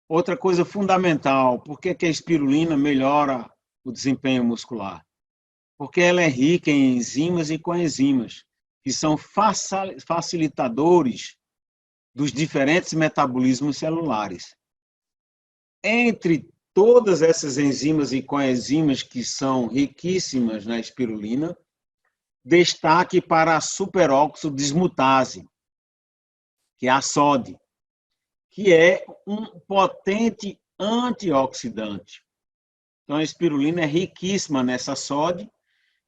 Outra coisa fundamental, por que que a espirulina melhora o desempenho muscular? Porque ela é rica em enzimas e coenzimas, que são facilitadores dos diferentes metabolismos celulares. Entre todas essas enzimas e coenzimas que são riquíssimas na espirulina, destaque para a superóxido dismutase, que é a SOD, que é um potente antioxidante. Então, a espirulina é riquíssima nessa SOD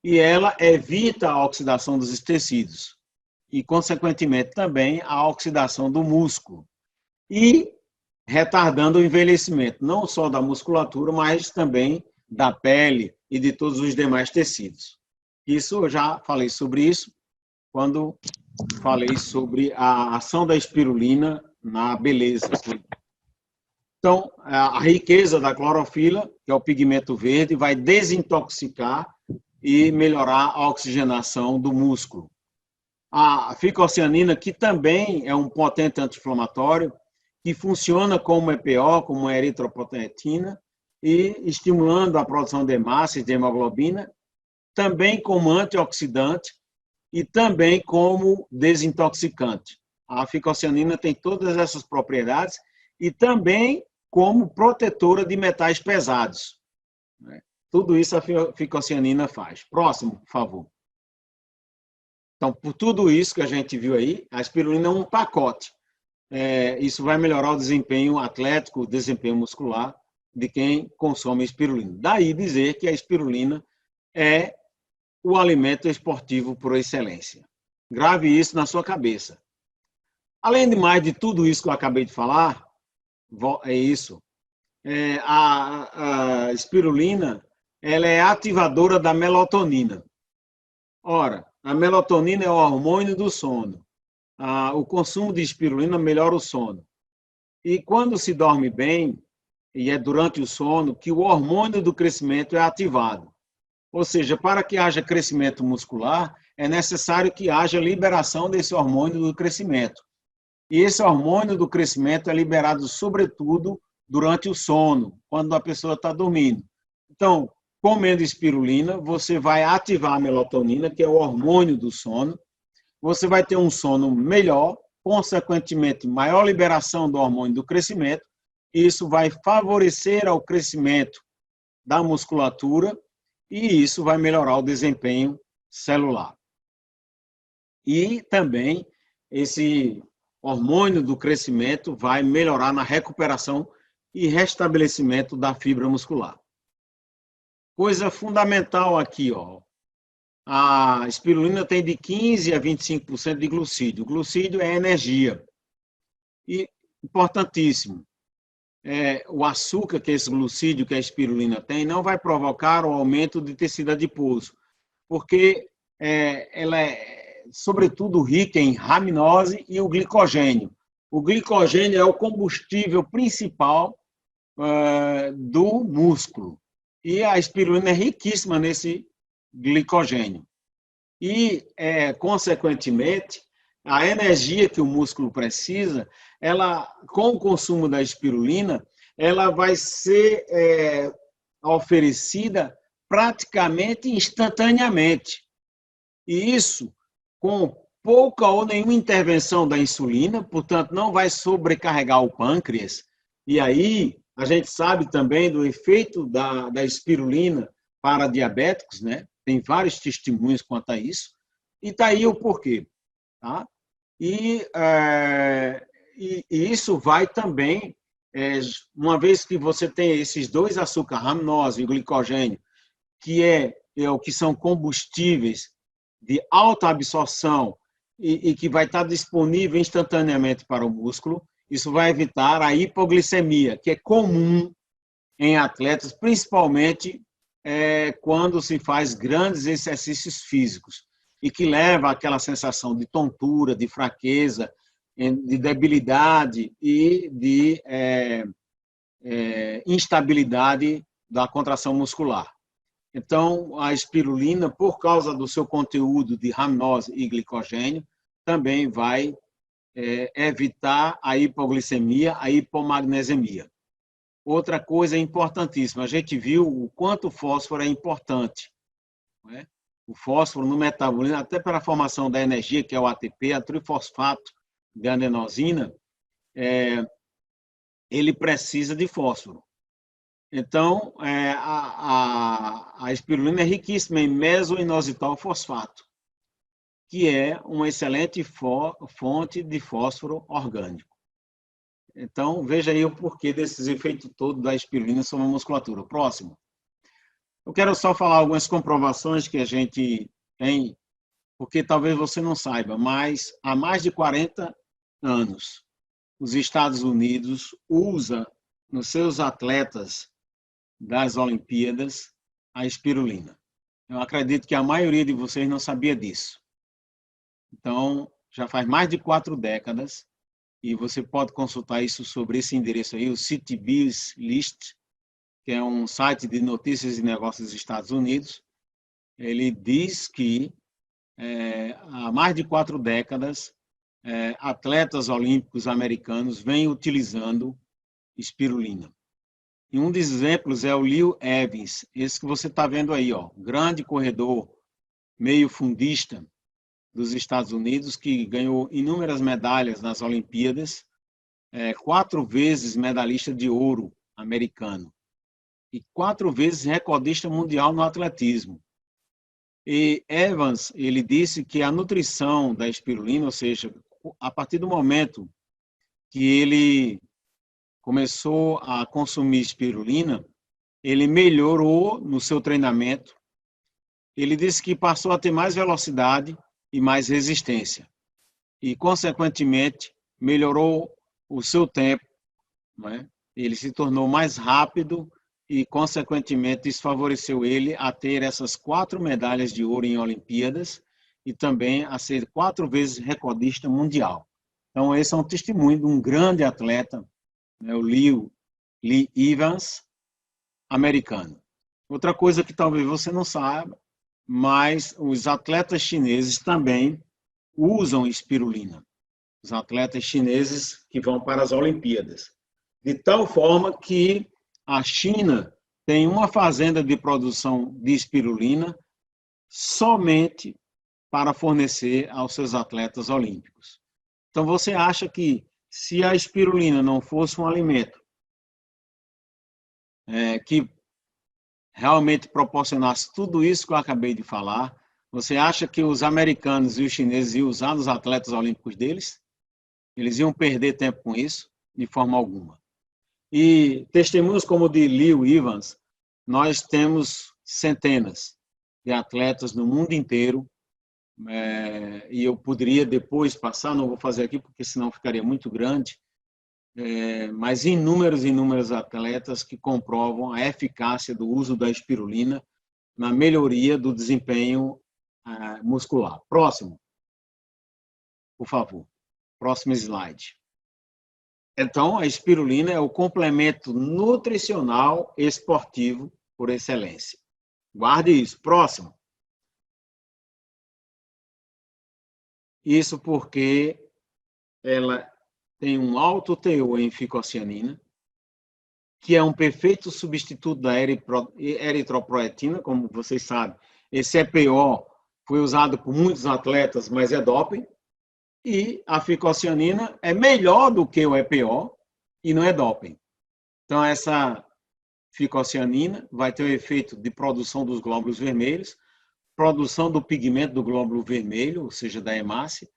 e ela evita a oxidação dos tecidos e, consequentemente, também a oxidação do músculo e retardando o envelhecimento, não só da musculatura, mas também da pele e de todos os demais tecidos. Isso, eu já falei sobre isso quando falei sobre a ação da espirulina na beleza. Então, a riqueza da clorofila, que é o pigmento verde, vai desintoxicar e melhorar a oxigenação do músculo. A ficocianina, que também é um potente anti-inflamatório, que funciona como EPO, como eritropoetina, e estimulando a produção de hemácias, de hemoglobina, também como antioxidante e também como desintoxicante. A ficocianina tem todas essas propriedades e também como protetora de metais pesados. Tudo isso a ficocianina faz. Próximo, por favor. Então, por tudo isso que a gente viu aí, a espirulina é um pacote. Isso vai melhorar o desempenho atlético, o desempenho muscular de quem consome espirulina. Daí dizer que a espirulina é o alimento esportivo por excelência. Grave isso na sua cabeça. Além de mais de tudo isso que eu acabei de falar, é isso. A espirulina, ela é ativadora da melatonina. Ora, a melatonina é o hormônio do sono. O consumo de espirulina melhora o sono. E quando se dorme bem, e é durante o sono, que o hormônio do crescimento é ativado. Ou seja, para que haja crescimento muscular, é necessário que haja liberação desse hormônio do crescimento. E esse hormônio do crescimento é liberado, sobretudo, durante o sono, quando a pessoa está dormindo. Então, comendo espirulina, você vai ativar a melatonina, que é o hormônio do sono. Você vai ter um sono melhor, consequentemente, maior liberação do hormônio do crescimento. E isso vai favorecer ao crescimento da musculatura e isso vai melhorar o desempenho celular. E também esse hormônio do crescimento vai melhorar na recuperação e restabelecimento da fibra muscular. Coisa fundamental aqui, ó. A espirulina tem de 15% a 25% de glucídio. O glucídio é energia. E, importantíssimo, o açúcar que esse glucídio que a espirulina tem não vai provocar o aumento de tecido adiposo, porque ela é, sobretudo, rica em raminose e o glicogênio. O glicogênio é o combustível principal do músculo. E a espirulina é riquíssima nesse glicogênio. E, consequentemente, a energia que o músculo precisa, ela, com o consumo da espirulina, ela vai ser oferecida praticamente instantaneamente. E isso com pouca ou nenhuma intervenção da insulina, portanto, não vai sobrecarregar o pâncreas. E aí, a gente sabe também do efeito da espirulina para diabéticos, né? Tem vários testemunhos quanto a isso. E está aí o porquê. Tá? E, isso vai também, uma vez que você tem esses dois açúcares, ramnose e glicogênio, que o que são combustíveis de alta absorção e que vai estar disponível instantaneamente para o músculo, isso vai evitar a hipoglicemia, que é comum em atletas, principalmente quando se faz grandes exercícios físicos e que leva àquela sensação de tontura, de fraqueza, de debilidade e de instabilidade da contração muscular. Então, a espirulina, por causa do seu conteúdo de ramnose e glicogênio, também vai evitar a hipoglicemia, a hipomagnesemia. Outra coisa importantíssima, a gente viu o quanto o fósforo é importante. Não é? O fósforo no metabolismo, até para a formação da energia, que é o ATP, a trifosfato de adenosina, ele precisa de fósforo. Então, a espirulina é riquíssima em mesoinositol fosfato, que é uma excelente fonte de fósforo orgânico. Então, veja aí o porquê desses efeitos todos da espirulina sobre a musculatura. Próximo. Eu quero só falar algumas comprovações que a gente tem, porque talvez você não saiba, mas há mais de 40 anos, os Estados Unidos usa nos seus atletas das Olimpíadas a espirulina. Eu acredito que a maioria de vocês não sabia disso. Então, já faz mais de 4 décadas, e você pode consultar isso sobre esse endereço aí, o CityBiz List, que é um site de notícias e negócios dos Estados Unidos. Ele diz que há mais de 4 décadas, atletas olímpicos americanos vêm utilizando espirulina. E um dos exemplos é o Leo Evans, esse que você está vendo aí, ó, grande corredor meio fundista dos Estados Unidos, que ganhou inúmeras medalhas nas Olimpíadas, 4 vezes medalhista de ouro americano e 4 vezes recordista mundial no atletismo. E Evans, ele disse que a nutrição da espirulina, ou seja, a partir do momento que ele começou a consumir espirulina, ele melhorou no seu treinamento. Ele disse que passou a ter mais velocidade e mais resistência. E, consequentemente, melhorou o seu tempo. Não é? Ele se tornou mais rápido e, consequentemente, isso favoreceu ele a ter essas 4 medalhas de ouro em Olimpíadas e também a ser 4 vezes recordista mundial. Então, esse é um testemunho de um grande atleta, né, o Lee Evans, americano. Outra coisa que talvez você não saiba, mas os atletas chineses também usam espirulina. Os atletas chineses que vão para as Olimpíadas. De tal forma que a China tem uma fazenda de produção de espirulina somente para fornecer aos seus atletas olímpicos. Então, você acha que se a espirulina não fosse um alimento que realmente proporcionasse tudo isso que eu acabei de falar, você acha que os americanos e os chineses iam usar nos atletas olímpicos deles? Eles iam perder tempo com isso? De forma alguma. E testemunhos como o de Leo Evans, nós temos centenas de atletas no mundo inteiro, e eu poderia depois passar, não vou fazer aqui porque senão ficaria muito grande, mas inúmeros atletas que comprovam a eficácia do uso da espirulina na melhoria do desempenho muscular. Próximo, por favor. Próximo slide. Então, a espirulina é o complemento nutricional esportivo por excelência. Guarde isso. Próximo. Isso porque ela tem um alto teor em ficocianina, que é um perfeito substituto da eritropoetina, como vocês sabem. Esse EPO foi usado por muitos atletas, mas é doping. E a ficocianina é melhor do que o EPO e não é doping. Então, essa ficocianina vai ter o efeito de produção dos glóbulos vermelhos, produção do pigmento do glóbulo vermelho, ou seja, da hemácia,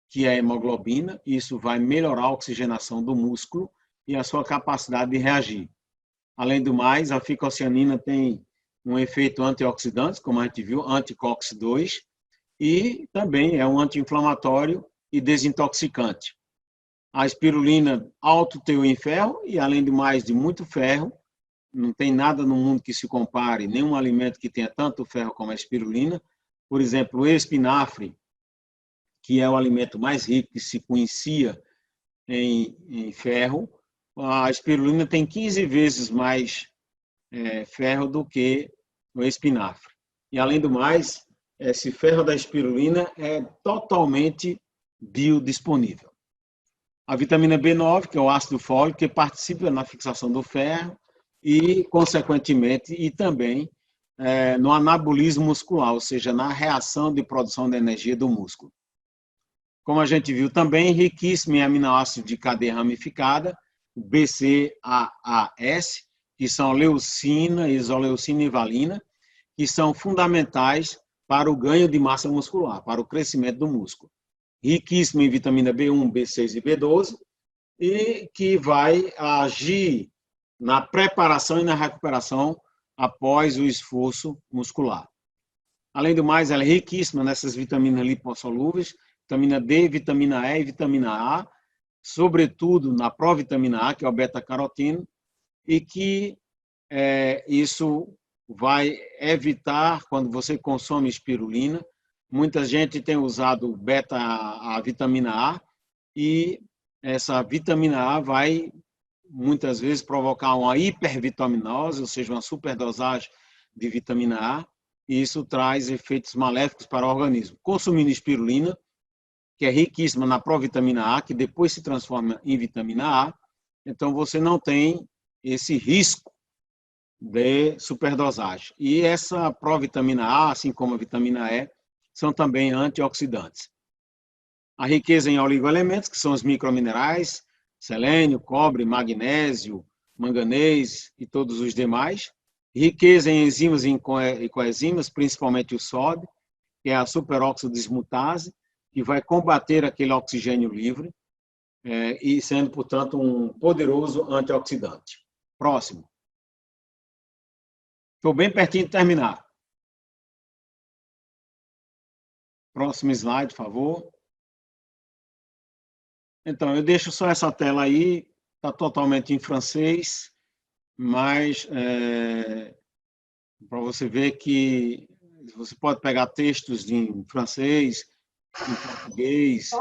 que é a hemoglobina. Isso vai melhorar a oxigenação do músculo e a sua capacidade de reagir. Além do mais, a ficocianina tem um efeito antioxidante, como a gente viu, anti-COX-2, e também é um anti-inflamatório e desintoxicante. A espirulina, alto teor em ferro, e além do mais, de muito ferro. Não tem nada no mundo que se compare, nenhum alimento que tenha tanto ferro como a espirulina. Por exemplo, o espinafre, que é o alimento mais rico que se conhecia em ferro, a espirulina tem 15 vezes mais ferro do que o espinafre. E, além do mais, esse ferro da espirulina é totalmente biodisponível. A vitamina B9, que é o ácido fólico, que participa na fixação do ferro e, consequentemente, e também no anabolismo muscular, ou seja, na reação de produção de energia do músculo. Como a gente viu também, riquíssimo em aminoácidos de cadeia ramificada, o BCAAS, que são leucina, isoleucina e valina, que são fundamentais para o ganho de massa muscular, para o crescimento do músculo. Riquíssimo em vitamina B1, B6 e B12, e que vai agir na preparação e na recuperação após o esforço muscular. Além do mais, ela é riquíssima nessas vitaminas lipossolúveis, vitamina D, vitamina E e vitamina A, sobretudo na provitamina A, que é o beta-caroteno, e que isso vai evitar, quando você consome espirulina, muita gente tem usado a vitamina A, e essa vitamina A vai, muitas vezes, provocar uma hipervitaminose, ou seja, uma superdosagem de vitamina A, e isso traz efeitos maléficos para o organismo. Consumindo espirulina, que é riquíssima na provitamina A, que depois se transforma em vitamina A, então você não tem esse risco de superdosagem. E essa provitamina A, assim como a vitamina E, são também antioxidantes. A riqueza em oligoelementos, que são os microminerais, selênio, cobre, magnésio, manganês e todos os demais. Riqueza em enzimas e coenzimas, principalmente o sódio, que é a superóxido dismutase, que vai combater aquele oxigênio livre, e sendo, portanto, um poderoso antioxidante. Próximo. Estou bem pertinho de terminar. Próximo slide, por favor. Então, eu deixo só essa tela aí, está totalmente em francês, mas para você ver que você pode pegar textos em francês, em português,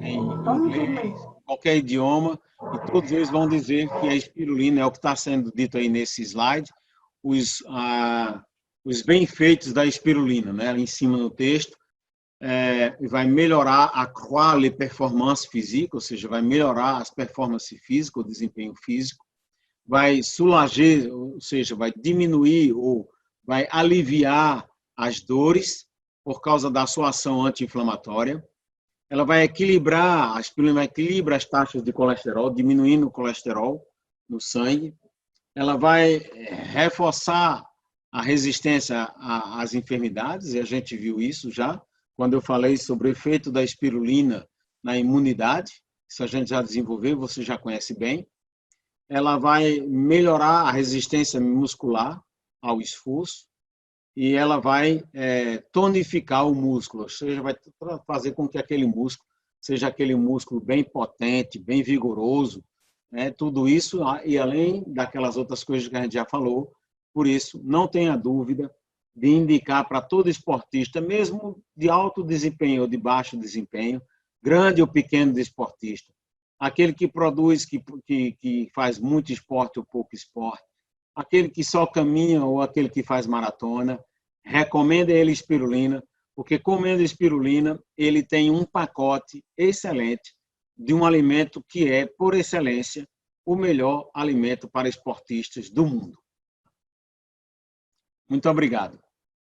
em inglês, qualquer idioma, e todos eles vão dizer que a espirulina é o que está sendo dito aí nesse slide, os benefeitos da espirulina, né, em cima no texto. Vai melhorar a qualidade performance física, ou seja, vai melhorar as performances físicas, o desempenho físico, vai sulager, ou seja, vai diminuir ou vai aliviar as dores por causa da sua ação anti-inflamatória. Ela vai equilibrar, a espirulina equilibra as taxas de colesterol, diminuindo o colesterol no sangue. Ela vai reforçar a resistência às enfermidades, e a gente viu isso já, quando eu falei sobre o efeito da espirulina na imunidade. Isso a gente já desenvolveu, você já conhece bem. Ela vai melhorar a resistência muscular ao esforço e ela vai tonificar o músculo, ou seja, vai fazer com que aquele músculo seja aquele músculo bem potente, bem vigoroso, né? Tudo isso, e além daquelas outras coisas que a gente já falou. Por isso, não tenha dúvida de indicar para todo esportista, mesmo de alto desempenho ou de baixo desempenho, grande ou pequeno desportista, aquele que produz, que faz muito esporte ou pouco esporte, aquele que só caminha ou aquele que faz maratona, recomenda ele espirulina, porque comendo espirulina, ele tem um pacote excelente de um alimento que é, por excelência, o melhor alimento para esportistas do mundo. Muito obrigado.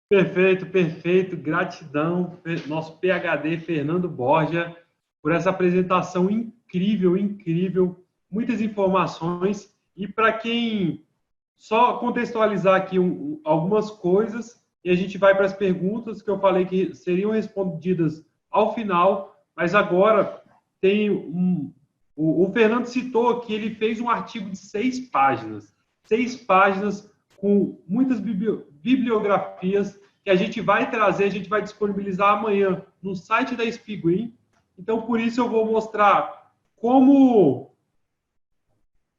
Perfeito, perfeito. Gratidão, nosso PhD Fernando Borja, por essa apresentação incrível, incrível. Muitas informações. E para quem só contextualizar aqui algumas coisas, e a gente vai para as perguntas que eu falei que seriam respondidas ao final, mas agora tem o Fernando citou que ele fez um artigo de 6 páginas. 6 páginas com muitas bibliografias que a gente vai trazer, a gente vai disponibilizar amanhã no site da Spiguin. Então, por isso eu vou mostrar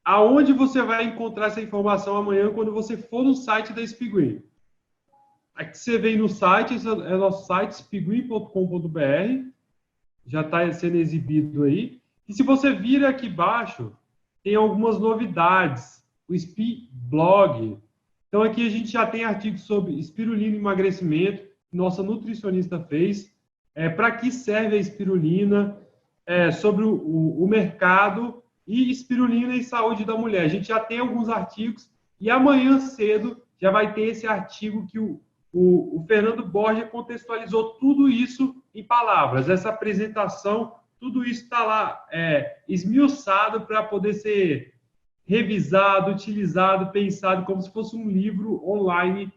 aonde você vai encontrar essa informação amanhã quando você for no site da Spiguin. Aqui você vem no site, esse é o nosso site, spiguin.com.br, já está sendo exibido aí. E se você vir aqui embaixo, tem algumas novidades, o Spi Blog. Então aqui a gente já tem artigos sobre espirulina e emagrecimento, que nossa nutricionista fez, para que serve a espirulina, sobre o mercado e espirulina e saúde da mulher. A gente já tem alguns artigos e amanhã cedo já vai ter esse artigo que o Fernando Borja contextualizou tudo isso em palavras. Essa apresentação, tudo isso está lá esmiuçado para poder ser revisado, utilizado, pensado como se fosse um livro online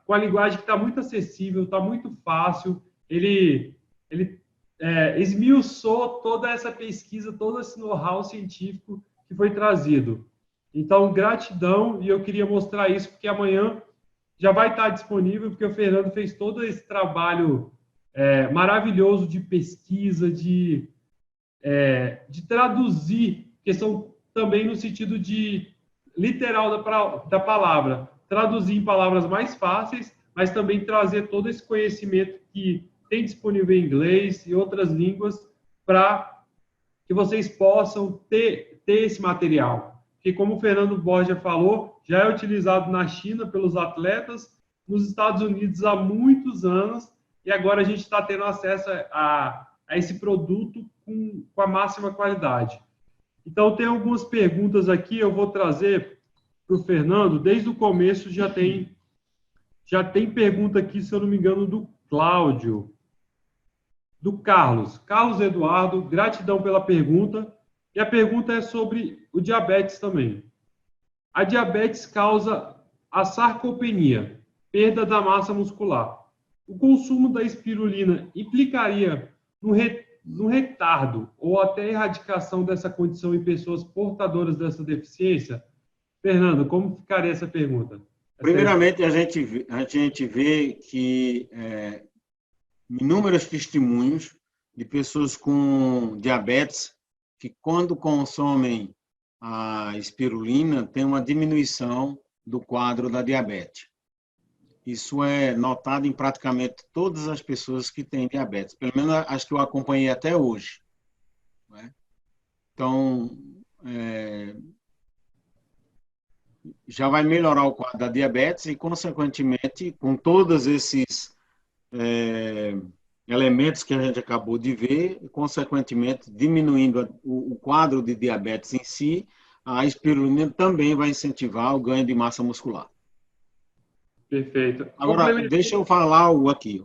com a linguagem que está muito acessível, está muito fácil. Ele esmiuçou toda essa pesquisa, todo esse know-how científico que foi trazido. Então, gratidão, e eu queria mostrar isso porque amanhã já vai estar disponível, porque o Fernando fez todo esse trabalho maravilhoso de pesquisa, de traduzir, questão também no sentido de literal da palavra, traduzir em palavras mais fáceis, mas também trazer todo esse conhecimento que tem disponível em inglês e outras línguas para que vocês possam ter esse material. Porque, como o Fernando Borja falou, já é utilizado na China pelos atletas, nos Estados Unidos há muitos anos, e agora a gente está tendo acesso a esse produto com a máxima qualidade. Então, tem algumas perguntas aqui, eu vou trazer para o Fernando. Desde o começo já tem pergunta aqui, se eu não me engano, do Cláudio, do Carlos. Carlos Eduardo, gratidão pela pergunta. E a pergunta é sobre o diabetes também. A diabetes causa a sarcopenia, perda da massa muscular. O consumo da espirulina implicaria no retardo ou até erradicação dessa condição em pessoas portadoras dessa deficiência? Fernando, como ficaria essa pergunta? Primeiramente, a gente vê que inúmeros testemunhos de pessoas com diabetes que, quando consomem a espirulina, tem uma diminuição do quadro da diabetes. Isso é notado em praticamente todas as pessoas que têm diabetes, pelo menos as que eu acompanhei até hoje. Né? Então, já vai melhorar o quadro da diabetes e, consequentemente, com todos esses elementos que a gente acabou de ver, consequentemente, diminuindo o quadro de diabetes em si, a espirulina também vai incentivar o ganho de massa muscular. Perfeito. Agora, deixa eu falar algo aqui.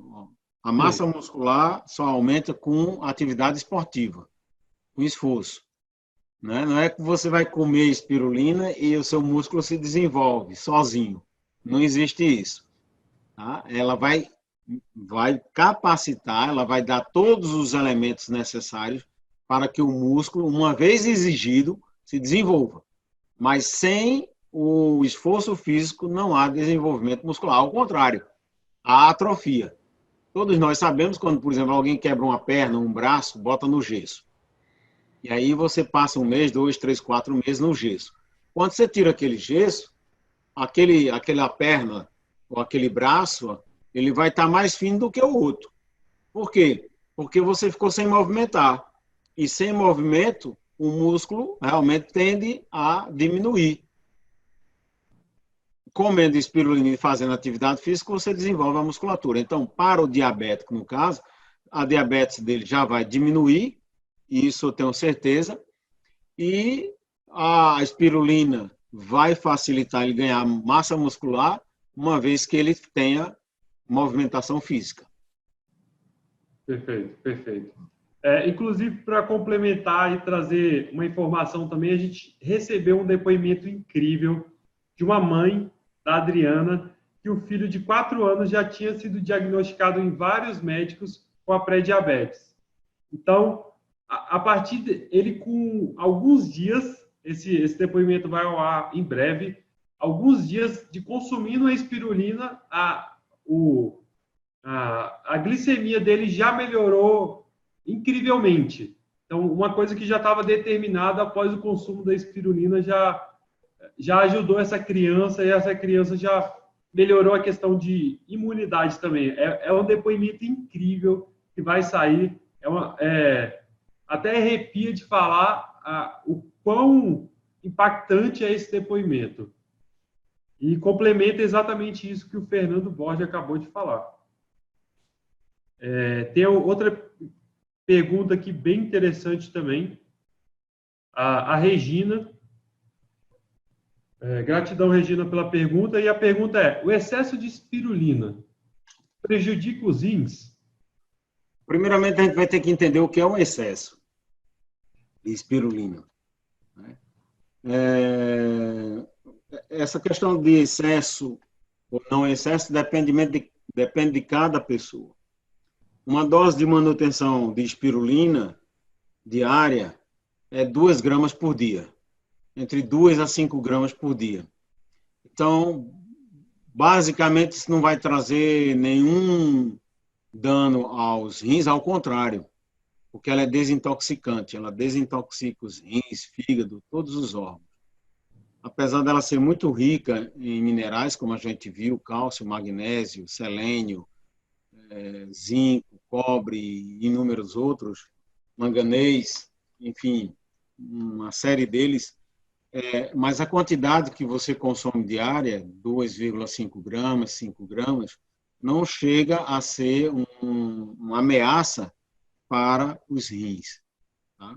A massa muscular só aumenta com atividade esportiva, com esforço. Né? Não é que você vai comer espirulina e o seu músculo se desenvolve sozinho. Não existe isso. Tá? Ela vai capacitar, ela vai dar todos os elementos necessários para que o músculo, uma vez exigido, se desenvolva. Mas sem o esforço físico não há desenvolvimento muscular. Ao contrário, há atrofia. Todos nós sabemos quando, por exemplo, alguém quebra uma perna, um braço, bota no gesso. E aí você passa 1 mês, 2, 3, 4 meses no gesso. Quando você tira aquele gesso, aquela perna ou aquele braço, ele vai estar mais fino do que o outro. Por quê? Porque você ficou sem movimentar. E sem movimento, o músculo realmente tende a diminuir. Comendo espirulina e fazendo atividade física, você desenvolve a musculatura. Então, para o diabético, no caso, a diabetes dele já vai diminuir, isso eu tenho certeza, e a espirulina vai facilitar ele ganhar massa muscular, uma vez que ele tenha movimentação física. Perfeito, perfeito. Inclusive, para complementar e trazer uma informação também, a gente recebeu um depoimento incrível de uma mãe, da Adriana, que o filho de 4 anos já tinha sido diagnosticado em vários médicos com a pré-diabetes. Então, a partir ele com alguns dias, esse depoimento vai ao ar em breve, alguns dias de consumindo a espirulina, a glicemia dele já melhorou incrivelmente. Então, uma coisa que já estava determinada após o consumo da espirulina já ajudou essa criança, e essa criança já melhorou a questão de imunidade também. É um depoimento incrível que vai sair. Até arrepia de falar o quão impactante é esse depoimento. E complementa exatamente isso que o Fernando Borges acabou de falar. Tem outra pergunta aqui bem interessante também. A Regina. Gratidão, Regina, pela pergunta. E a pergunta é: o excesso de espirulina prejudica os rins? Primeiramente, a gente vai ter que entender o que é um excesso de espirulina. Essa questão de excesso ou não excesso depende de cada pessoa. Uma dose de manutenção de espirulina diária é 2 gramas por dia, entre 2 a 5 gramas por dia. Então, basicamente, isso não vai trazer nenhum dano aos rins, ao contrário, porque ela é desintoxicante, ela desintoxica os rins, fígado, todos os órgãos. Apesar dela ser muito rica em minerais, como a gente viu, cálcio, magnésio, selênio, zinco, cobre e inúmeros outros, manganês, enfim, uma série deles, mas a quantidade que você consome diária, 2,5 gramas, 5 gramas, não chega a ser uma ameaça para os rins. Tá?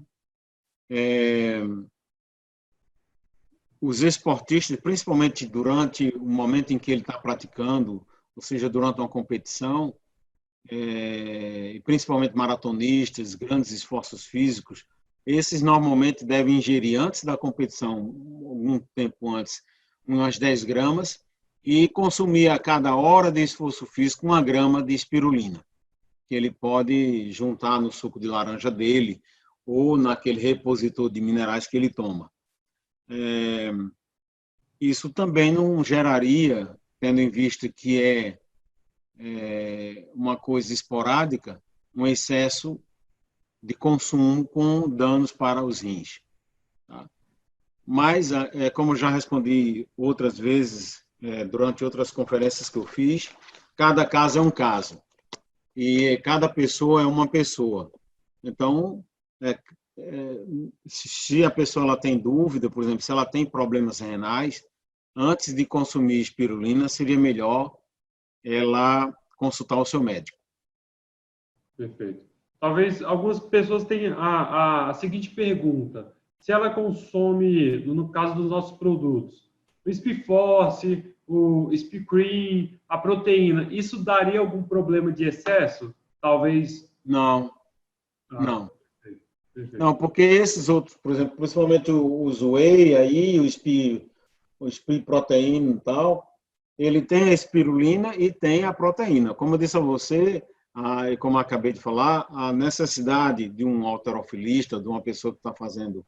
Os esportistas, principalmente durante o momento em que ele está praticando, ou seja, durante uma competição, e principalmente maratonistas, grandes esforços físicos, esses normalmente devem ingerir antes da competição, algum tempo antes, umas 10 gramas, e consumir a cada hora de esforço físico 1 grama de espirulina, que ele pode juntar no suco de laranja dele ou naquele repositor de minerais que ele toma. Isso também não geraria, tendo em vista que é uma coisa esporádica, um excesso de consumo com danos para os rins. Tá? Mas, como já respondi outras vezes, durante outras conferências que eu fiz, cada caso é um caso. E cada pessoa é uma pessoa. Então, se a pessoa ela tem dúvida, por exemplo, se ela tem problemas renais, antes de consumir espirulina, seria melhor ela consultar o seu médico. Perfeito. Talvez algumas pessoas tenham a seguinte pergunta: se ela consome, no caso dos nossos produtos, o Speedforce, o Speedcream, a proteína, isso daria algum problema de excesso? Talvez. Não, não. Perfeito. Não, porque esses outros, por exemplo, principalmente os whey aí, o speed proteína e tal, ele tem a espirulina e tem a proteína. Como eu disse a você, e como eu acabei de falar, a necessidade de um halterofilista, de uma pessoa que está fazendo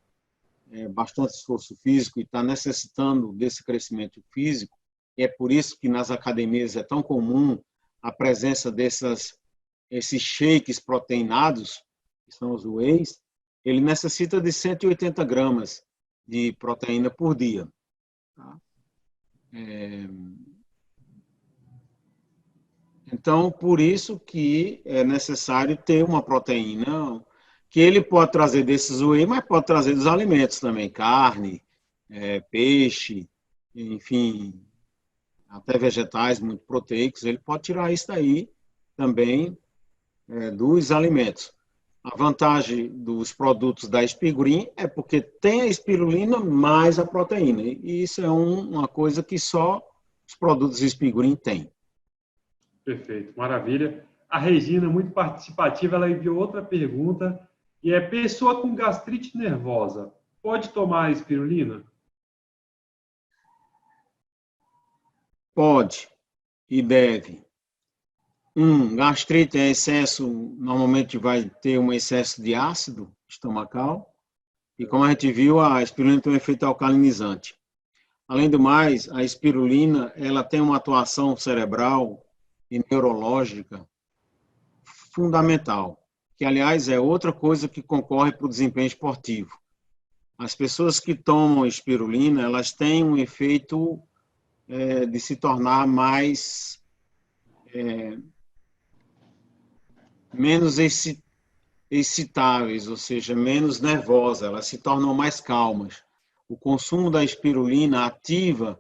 bastante esforço físico e está necessitando desse crescimento físico, e é por isso que nas academias é tão comum a presença esses shakes proteinados, que são os wheys, ele necessita de 180 gramas de proteína por dia. Tá? Então, por isso que é necessário ter uma proteína que ele pode trazer desses whey, mas pode trazer dos alimentos também, carne, peixe, enfim, até vegetais muito proteicos, ele pode tirar isso daí também dos alimentos. A vantagem dos produtos da Espigurim é porque tem a espirulina mais a proteína. E isso é uma coisa que só os produtos Espigurim têm. Perfeito, maravilha. A Regina, muito participativa, ela enviou outra pergunta, e é: pessoa com gastrite nervosa, pode tomar espirulina? Pode e deve. Gastrite é excesso, normalmente vai ter um excesso de ácido estomacal, e como a gente viu, a espirulina tem um efeito alcalinizante. Além do mais, a espirulina, ela tem uma atuação cerebral e neurológica fundamental, que, aliás, é outra coisa que concorre para o desempenho esportivo. As pessoas que tomam espirulina, elas têm um efeito de se tornar menos excitáveis, ou seja, menos nervosas, elas se tornam mais calmas. O consumo da espirulina ativa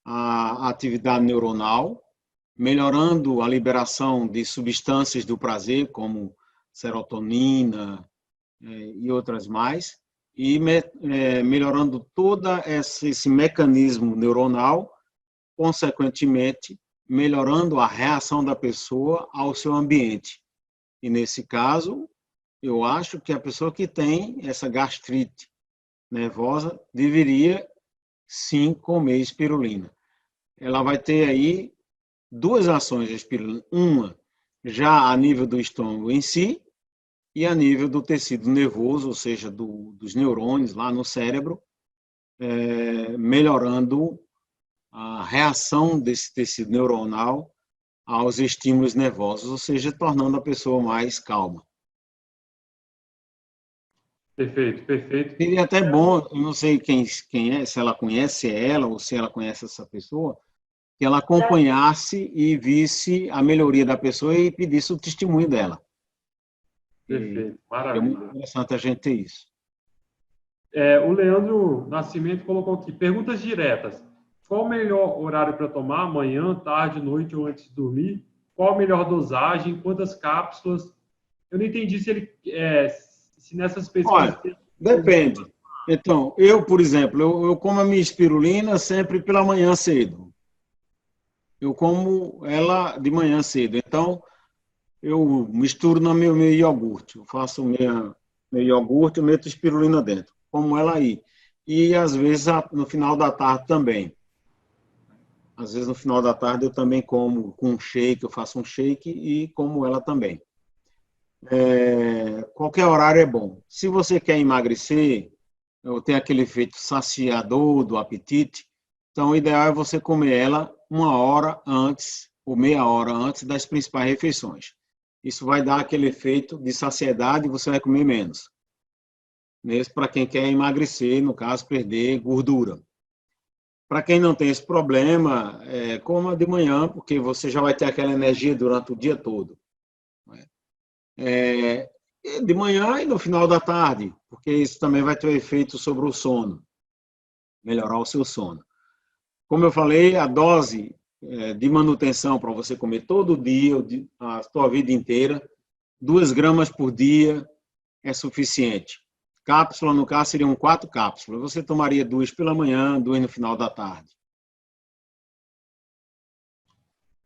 a atividade neuronal, melhorando a liberação de substâncias do prazer, como serotonina e outras mais, e melhorando todo esse mecanismo neuronal, consequentemente, melhorando a reação da pessoa ao seu ambiente. E, nesse caso, eu acho que a pessoa que tem essa gastrite nervosa deveria, sim, comer espirulina. Ela vai ter aí duas ações de espirulina. Uma, já a nível do estômago em si, e a nível do tecido nervoso, ou seja, dos neurônios lá no cérebro, melhorando a reação desse tecido neuronal aos estímulos nervosos, ou seja, tornando a pessoa mais calma. Perfeito, perfeito. Seria até bom, eu não sei quem é, se ela conhece ela ou se ela conhece essa pessoa, que ela acompanhasse e visse a melhoria da pessoa e pedisse o testemunho dela. Perfeito, É muito maravilha. interessante a gente ter isso. O Leandro Nascimento colocou aqui: perguntas diretas. Qual o melhor horário para tomar? Manhã, tarde, noite ou antes de dormir? Qual a melhor dosagem? Quantas cápsulas? Eu não entendi se nessas pesquisas... Olha, depende. Então, eu, por exemplo, eu como a minha espirulina sempre pela manhã cedo. Eu como ela de manhã cedo. Então, eu misturo no meu iogurte. Eu faço meu iogurte, eu meto espirulina dentro. Como ela aí. E, às vezes, no final da tarde também. Às vezes, no final da tarde, eu também como com um shake, eu faço um shake e como ela também. Qualquer horário é bom. Se você quer emagrecer, ou tem aquele efeito saciador do apetite, então o ideal é você comer ela 1 hora antes, ou meia hora antes das principais refeições. Isso vai dar aquele efeito de saciedade e você vai comer menos. Mesmo para quem quer emagrecer, no caso, perder gordura. Para quem não tem esse problema, coma de manhã, porque você já vai ter aquela energia durante o dia todo. De manhã e no final da tarde, porque isso também vai ter um efeito sobre o sono, melhorar o seu sono. Como eu falei, a dose de manutenção para você comer todo dia, a sua vida inteira, 2 gramas por dia é suficiente. Cápsula, no caso, seriam 4 cápsulas. Você tomaria 2 pela manhã, 2 no final da tarde.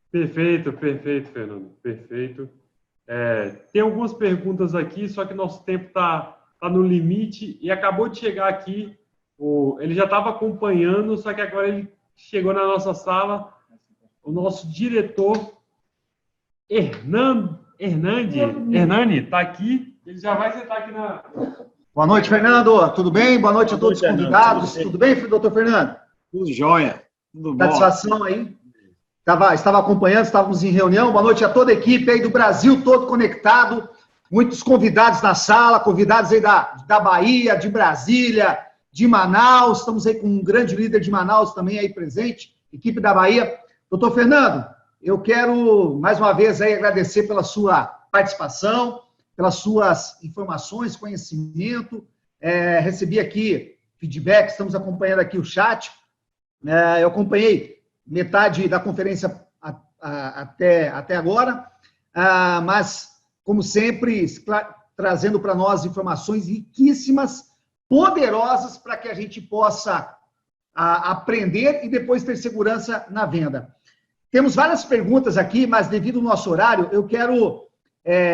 Perfeito, perfeito, Fernando. Perfeito. Tem algumas perguntas aqui, só que nosso tempo está no limite e acabou de chegar aqui. Ele já estava acompanhando, só que agora ele chegou na nossa sala. O nosso diretor, Hernani, está aqui. Ele já vai sentar aqui na... Boa noite, Fernando. Tudo bem? Boa noite a todos os convidados. Tudo bem, doutor Fernando? Tudo jóia. Tudo bom. Satisfação aí. Estava acompanhando, estávamos em reunião. Boa noite a toda a equipe aí do Brasil todo conectado. Muitos convidados na sala, convidados aí da Bahia, de Brasília, de Manaus. Estamos aí com um grande líder de Manaus também aí presente, equipe da Bahia. Doutor Fernando, eu quero mais uma vez aí agradecer pela sua participação, pelas suas informações, conhecimento. Recebi aqui feedback, estamos acompanhando aqui o chat. Eu acompanhei metade da conferência até agora, mas, como sempre, trazendo para nós informações riquíssimas, poderosas, para que a gente possa aprender e depois ter segurança na venda. Temos várias perguntas aqui, mas devido ao nosso horário, eu quero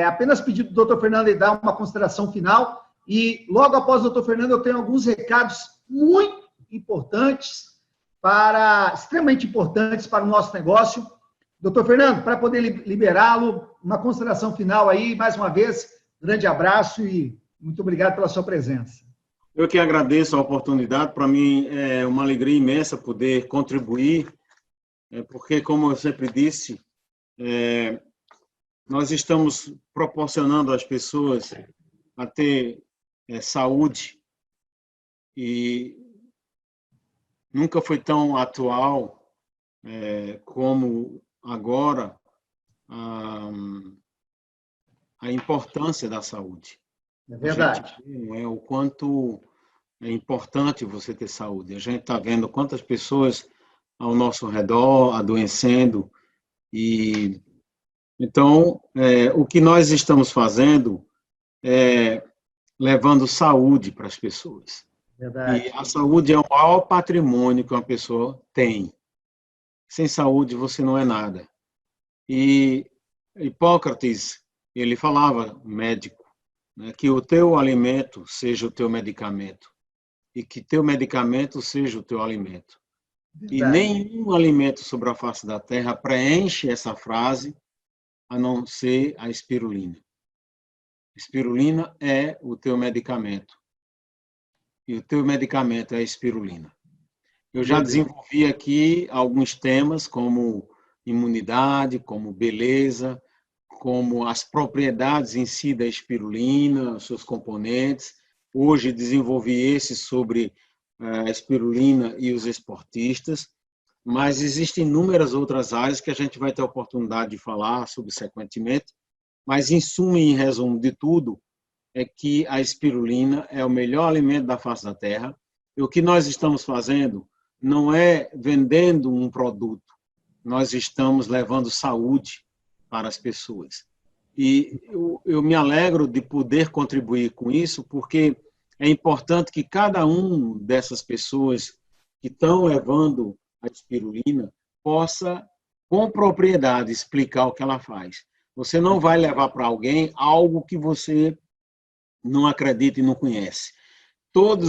apenas pedir para o doutor Fernando dar uma consideração final e logo após o doutor Fernando eu tenho alguns recados muito importantes, extremamente importantes para o nosso negócio. Doutor Fernando, para poder liberá-lo, uma consideração final aí, mais uma vez, grande abraço e muito obrigado pela sua presença. Eu que agradeço a oportunidade, para mim é uma alegria imensa poder contribuir, porque, como eu sempre disse, nós estamos proporcionando às pessoas a ter saúde e nunca foi tão atual como agora a importância da saúde. É verdade. O quanto é importante você ter saúde. A gente está vendo quantas pessoas ao nosso redor adoecendo e então o que nós estamos fazendo é levando saúde para as pessoas. Verdade. E a saúde é o maior patrimônio que uma pessoa tem. Sem saúde você não é nada. E Hipócrates, ele falava, médico, né, que o teu alimento seja o teu medicamento e que teu medicamento seja o teu alimento. Verdade. E nenhum alimento sobre a face da terra preenche essa frase a não ser a espirulina. Espirulina é o teu medicamento. E o teu medicamento é a espirulina. Eu já desenvolvi aqui alguns temas como imunidade, como beleza, como as propriedades em si da espirulina, os seus componentes. Hoje desenvolvi esse sobre a espirulina e os esportistas, mas existem inúmeras outras áreas que a gente vai ter a oportunidade de falar subsequentemente, mas em suma e em resumo de tudo, é que a espirulina é o melhor alimento da face da terra, e o que nós estamos fazendo não é vendendo um produto, nós estamos levando saúde para as pessoas. E eu me alegro de poder contribuir com isso, porque é importante que cada um dessas pessoas que estão levando a espirulina possa, com propriedade, explicar o que ela faz. Você não vai levar para alguém algo que você não acredita e não conhece. Tudo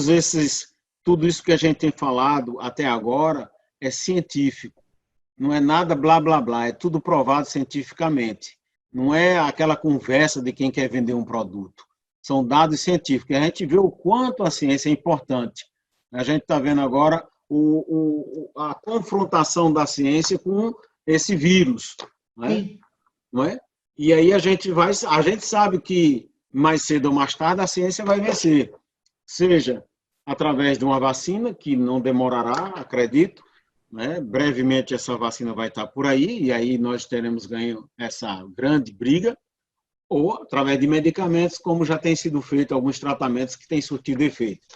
isso que a gente tem falado até agora é científico. Não é nada blá, blá, blá. É tudo provado cientificamente. Não é aquela conversa de quem quer vender um produto. São dados científicos. A gente vê o quanto a ciência é importante. A gente está vendo agora a confrontação da ciência com esse vírus. Não é? E aí a gente sabe que mais cedo ou mais tarde a ciência vai vencer. Seja através de uma vacina, que não demorará, acredito, né? Brevemente essa vacina vai estar por aí, e aí nós teremos ganho essa grande briga, ou através de medicamentos, como já tem sido feito alguns tratamentos que têm surtido efeito.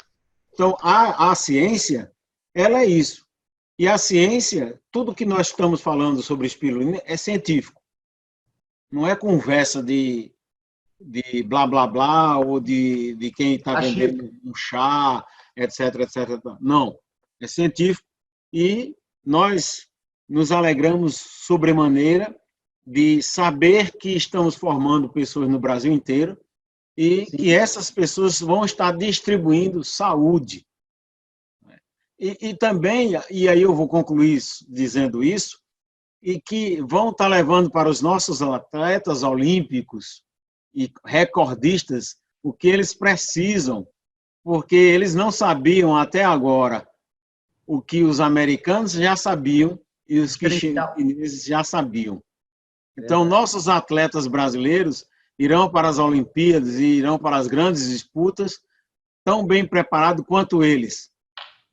Então, a ciência, ela é isso. E a ciência, tudo que nós estamos falando sobre espirulina é científico. Não é conversa de blá, blá, blá, ou de quem está vendendo um chá, etc, etc. Não, é científico e nós nos alegramos sobremaneira de saber que estamos formando pessoas no Brasil inteiro e que essas pessoas vão estar distribuindo saúde. E também, e aí eu vou concluir dizendo isso, e que vão estar levando para os nossos atletas olímpicos e recordistas o que eles precisam, porque eles não sabiam até agora o que os americanos já sabiam e os que chineses já sabiam. Então, nossos atletas brasileiros irão para as Olimpíadas e irão para as grandes disputas tão bem preparados quanto eles,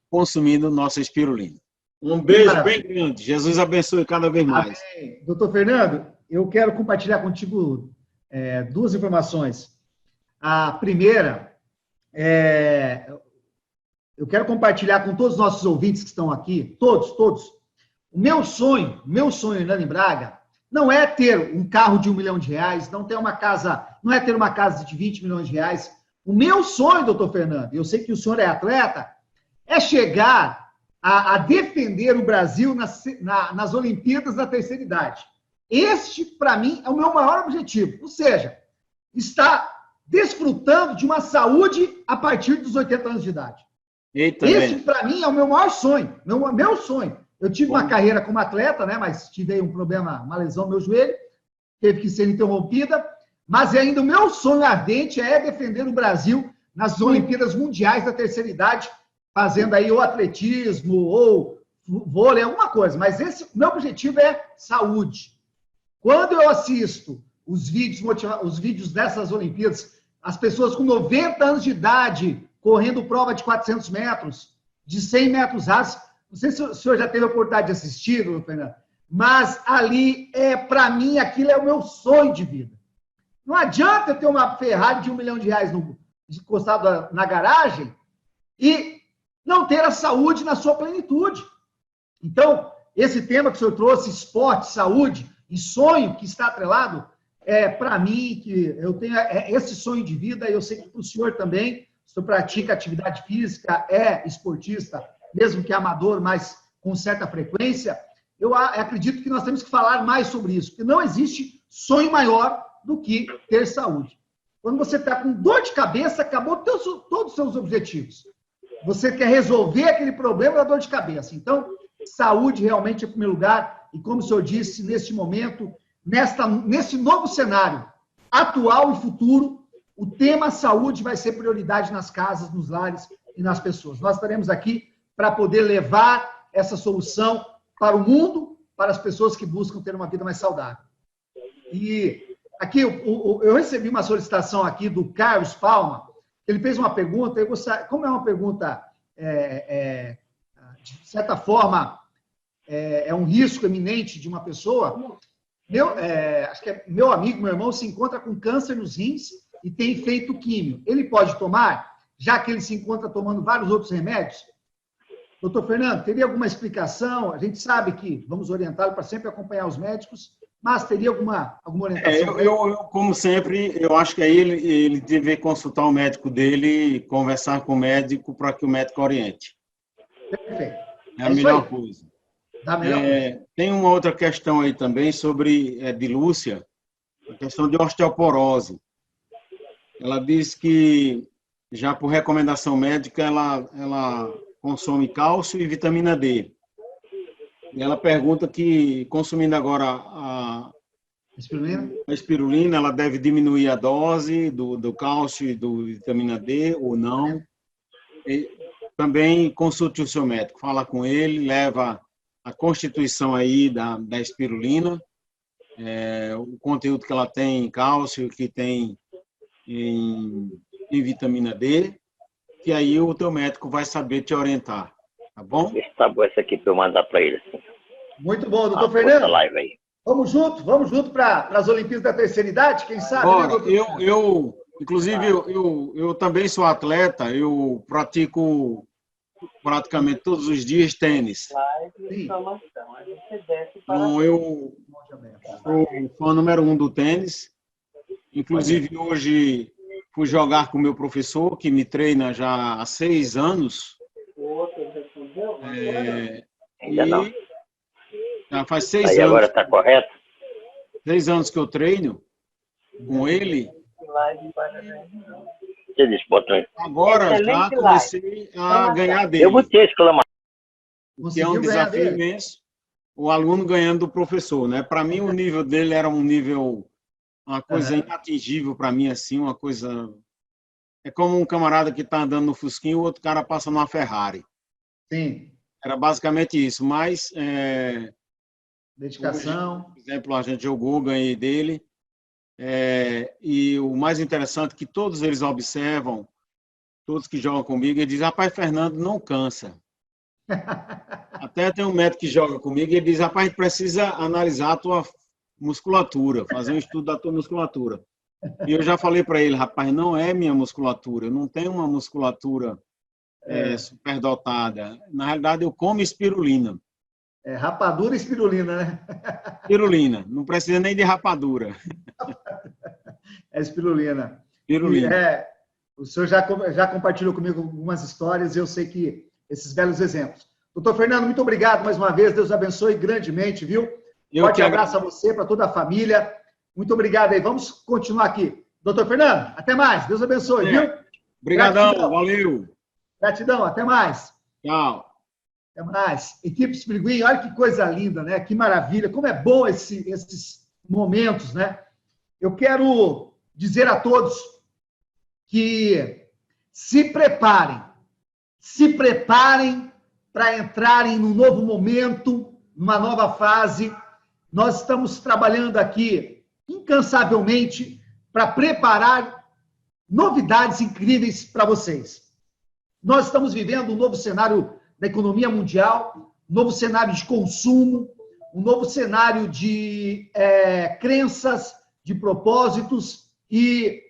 consumindo nossa espirulina. Um beijo bem grande. Jesus abençoe cada vez mais. Amém. Doutor Fernando, eu quero compartilhar contigo duas informações. A primeira, eu quero compartilhar com todos os nossos ouvintes que estão aqui, todos. O meu sonho, Hernani Braga, não é ter um carro de R$1 milhão, não é ter uma casa de R$20 milhões. O meu sonho, doutor Fernando, eu sei que o senhor é atleta, é chegar a defender o Brasil nas Olimpíadas da terceira idade. Este, para mim, é o meu maior objetivo. Ou seja, está desfrutando de uma saúde a partir dos 80 anos de idade. Esse, para mim, é o meu maior sonho. Meu sonho. Eu tive uma carreira como atleta, né, mas tive um problema, uma lesão no meu joelho, teve que ser interrompida, mas ainda o meu sonho ardente é defender o Brasil nas Olimpíadas Mundiais da terceira idade, fazendo aí ou atletismo, ou vôlei, alguma coisa. Mas esse meu objetivo é saúde. Quando eu assisto os vídeos dessas Olimpíadas, as pessoas com 90 anos de idade correndo prova de 400 metros, de 100 metros rasos, não sei se o senhor já teve a oportunidade de assistir, doutor Fernando, mas ali, para mim, aquilo é o meu sonho de vida. Não adianta eu ter uma Ferrari de R$1 milhão encostado na garagem e não ter a saúde na sua plenitude. Então, esse tema que o senhor trouxe, esporte, saúde e sonho que está atrelado, para mim, que eu tenho esse sonho de vida, e eu sei que para o senhor também, o senhor pratica atividade física, é esportista, mesmo que amador, mas com certa frequência, eu acredito que nós temos que falar mais sobre isso, porque não existe sonho maior do que ter saúde. Quando você está com dor de cabeça, acabou todos os seus objetivos. Você quer resolver aquele problema da dor de cabeça. Então, saúde realmente é em primeiro lugar, e como o senhor disse, neste momento, nesse novo cenário atual e futuro, o tema saúde vai ser prioridade nas casas, nos lares e nas pessoas. Nós estaremos aqui para poder levar essa solução para o mundo, para as pessoas que buscam ter uma vida mais saudável. E aqui eu recebi uma solicitação aqui do Carlos Palma. Ele fez uma pergunta, como é uma pergunta, de certa forma, é um risco eminente de uma pessoa, acho que meu amigo, meu irmão, se encontra com câncer nos rins e tem feito químio. Ele pode tomar, já que ele se encontra tomando vários outros remédios? Doutor Fernando, teria alguma explicação? A gente sabe que vamos orientá-lo para sempre acompanhar os médicos, mas teria alguma orientação? Eu, como sempre, eu acho que aí ele deve consultar o médico dele, conversar com o médico para que o médico oriente. Perfeito. É a melhor coisa. Tem uma outra questão aí também sobre, de Lúcia, a questão de osteoporose. Ela diz que, já por recomendação médica, ela consome cálcio e vitamina D. E ela pergunta que, consumindo agora a espirulina, ela deve diminuir a dose do cálcio e do vitamina D ou não. E também consulte o seu médico, fala com ele, leva a constituição aí da espirulina, o conteúdo que ela tem em cálcio, que tem em vitamina D, que aí o teu médico vai saber te orientar, tá bom? Tá bom essa aqui para eu mandar para ele. Assim. Muito bom, doutor Fernando. Live aí. Vamos junto para as Olimpíadas da terceira idade, quem sabe? Bora, né, inclusive, eu também sou atleta, eu pratico praticamente todos os dias tênis. Então, eu sou fã número 1 do tênis. Inclusive, hoje fui jogar com o meu professor, que me treina já há 6 anos. Ainda não. Já faz 6 aí anos. Agora está correto? 6 anos que eu treino com ele. Agora já comecei a ganhar dele. Eu botei exclamação. Que é um desafio imenso. O aluno ganhando do professor, né? Para mim, o nível dele era um nível, uma coisa inatingível para mim, assim, uma coisa... É como um camarada que está andando no Fusquinha e o outro cara passa numa Ferrari. Sim. Era basicamente isso, mas... dedicação. Hoje, por exemplo, a gente jogou, ganhei dele. E o mais interessante é que todos eles observam, todos que jogam comigo, e dizem, rapaz, Fernando não cansa. Até tem um médico que joga comigo e ele diz, rapaz, a gente precisa analisar a tua musculatura, fazer um estudo da tua musculatura. E eu já falei para ele, rapaz, não é minha musculatura, eu não tenho uma musculatura superdotada. Na realidade, eu como espirulina. É rapadura e espirulina, né? Espirulina. Não precisa nem de rapadura. É espirulina. Espirulina. O senhor já compartilhou comigo algumas histórias e eu sei que esses belos exemplos. Doutor Fernando, muito obrigado mais uma vez. Deus abençoe grandemente, viu? Forte abraço a você, para toda a família. Muito obrigado aí. Vamos continuar aqui. Doutor Fernando, até mais. Deus abençoe, viu? Obrigadão, valeu. Gratidão, até mais. Tchau. Até mais. Equipe Espiriguim, olha que coisa linda, né? Que maravilha. Como é bom esses momentos, né? Eu quero dizer a todos que se preparem para entrarem num novo momento, numa nova fase. Nós estamos trabalhando aqui incansavelmente para preparar novidades incríveis para vocês. Nós estamos vivendo um novo cenário da economia mundial, um novo cenário de consumo, um novo cenário de crenças, de propósitos, e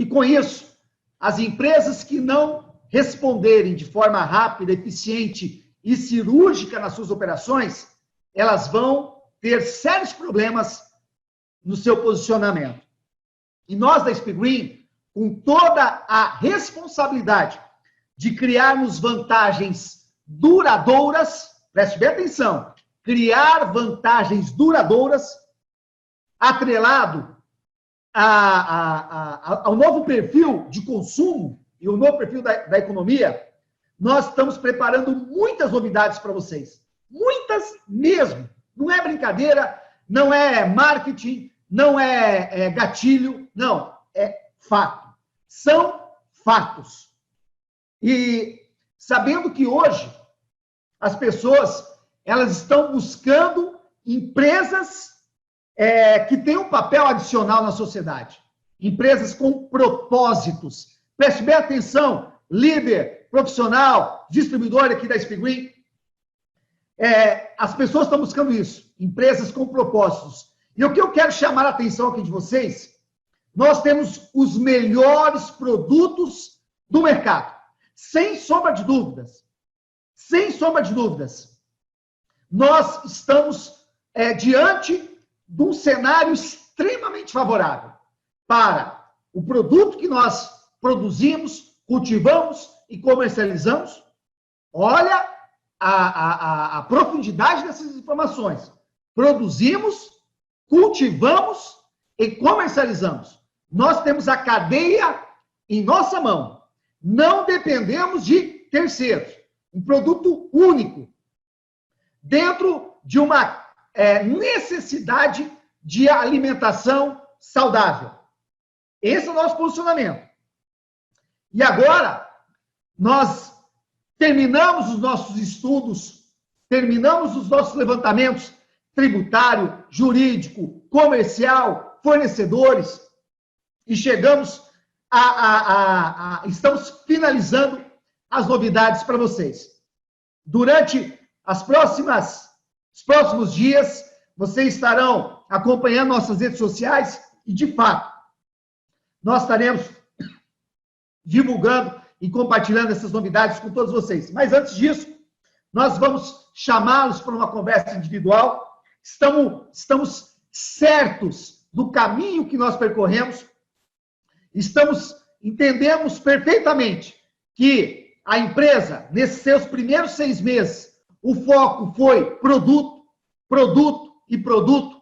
com isso, as empresas que não responderem de forma rápida, eficiente e cirúrgica nas suas operações, elas vão ter sérios problemas no seu posicionamento. E nós da Speedgreen, com toda a responsabilidade de criarmos vantagens duradouras, preste bem atenção, criar vantagens duradouras, atrelado ao novo perfil de consumo e o novo perfil da economia, nós estamos preparando muitas novidades para vocês. Muitas mesmo. Não é brincadeira, não é marketing, não é gatilho, não, é fato. São fatos. E sabendo que hoje as pessoas elas estão buscando empresas que têm um papel adicional na sociedade. Empresas com propósitos. Preste bem atenção, líder, profissional, distribuidor aqui da Speedgreen. As pessoas estão buscando isso, empresas com propósitos. E o que eu quero chamar a atenção aqui de vocês, nós temos os melhores produtos do mercado. Sem sombra de dúvidas. Sem sombra de dúvidas. Nós estamos diante de um cenário extremamente favorável para o produto que nós produzimos, cultivamos e comercializamos. Olha a profundidade dessas informações. Produzimos, cultivamos e comercializamos. Nós temos a cadeia em nossa mão. Não dependemos de terceiros. Um produto único. Dentro de uma necessidade de alimentação saudável. Esse é o nosso posicionamento. E agora, nós terminamos os nossos estudos, terminamos os nossos levantamentos tributário, jurídico, comercial, fornecedores, e chegamos estamos finalizando as novidades para vocês. Durante os próximos dias, vocês estarão acompanhando nossas redes sociais e, de fato, nós estaremos divulgando e compartilhando essas novidades com todos vocês. Mas antes disso, nós vamos chamá-los para uma conversa individual. Estamos certos do caminho que nós percorremos. Entendemos perfeitamente que a empresa, nesses seus primeiros 6 meses, o foco foi produto, produto e produto,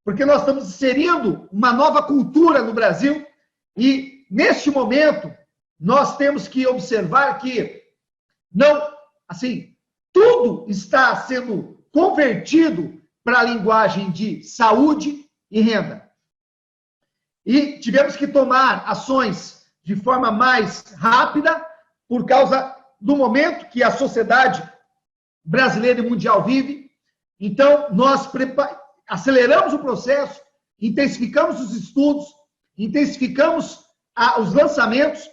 porque nós estamos inserindo uma nova cultura no Brasil e, neste momento, nós temos que observar que tudo está sendo convertido para a linguagem de saúde e renda. E tivemos que tomar ações de forma mais rápida por causa do momento que a sociedade brasileira e mundial vive. Então, nós aceleramos o processo, intensificamos os estudos, intensificamos os lançamentos,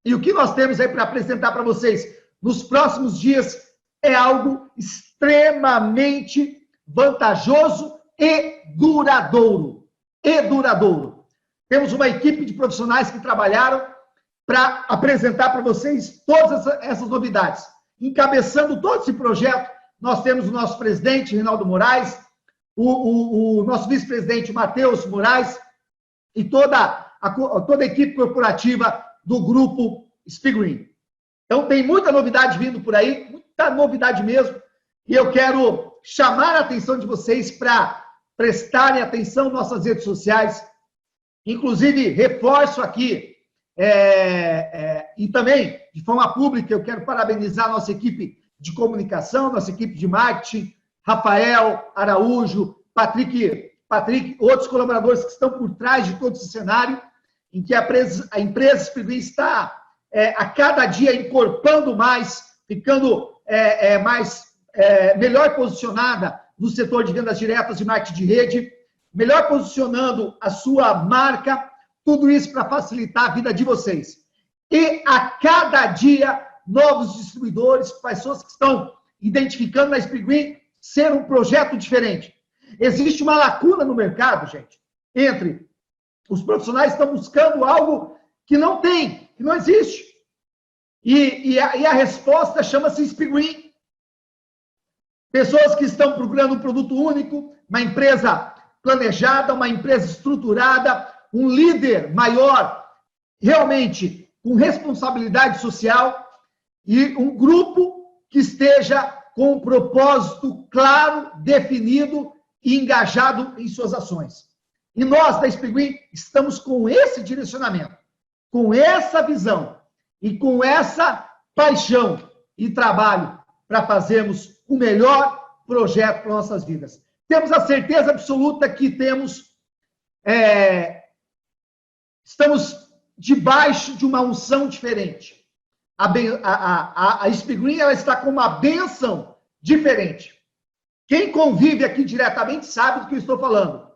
e o que nós temos aí para apresentar para vocês nos próximos dias é algo extremamente vantajoso e duradouro. Temos uma equipe de profissionais que trabalharam para apresentar para vocês todas essas novidades. Encabeçando todo esse projeto, nós temos o nosso presidente, Reinaldo Moraes, o nosso vice-presidente, Matheus Moraes, e toda a equipe corporativa do grupo Speedgreen. Então, tem muita novidade vindo por aí, muita novidade mesmo, e eu quero chamar a atenção de vocês para prestarem atenção nas nossas redes sociais. Inclusive, reforço aqui, e também, de forma pública, eu quero parabenizar a nossa equipe de comunicação, nossa equipe de marketing, Rafael Araújo, Patrick, outros colaboradores que estão por trás de todo esse cenário, em que a empresa Speedgreen está a cada dia encorpando mais, ficando melhor posicionada no setor de vendas diretas e marketing de rede, melhor posicionando a sua marca, tudo isso para facilitar a vida de vocês. E a cada dia, novos distribuidores, pessoas que estão identificando na Speedgreen ser um projeto diferente. Existe uma lacuna no mercado, gente, entre os profissionais que estão buscando algo que não tem, que não existe. E a resposta chama-se Speedgreen. Pessoas que estão procurando um produto único, uma empresa planejada, uma empresa estruturada, um líder maior, realmente com responsabilidade social e um grupo que esteja com um propósito claro, definido e engajado em suas ações. E nós, da Speedgreen, estamos com esse direcionamento, com essa visão e com essa paixão e trabalho para fazermos o melhor projeto para nossas vidas. Temos a certeza absoluta que estamos debaixo de uma unção diferente. A Speedgreen, ela está com uma bênção diferente. Quem convive aqui diretamente sabe do que eu estou falando.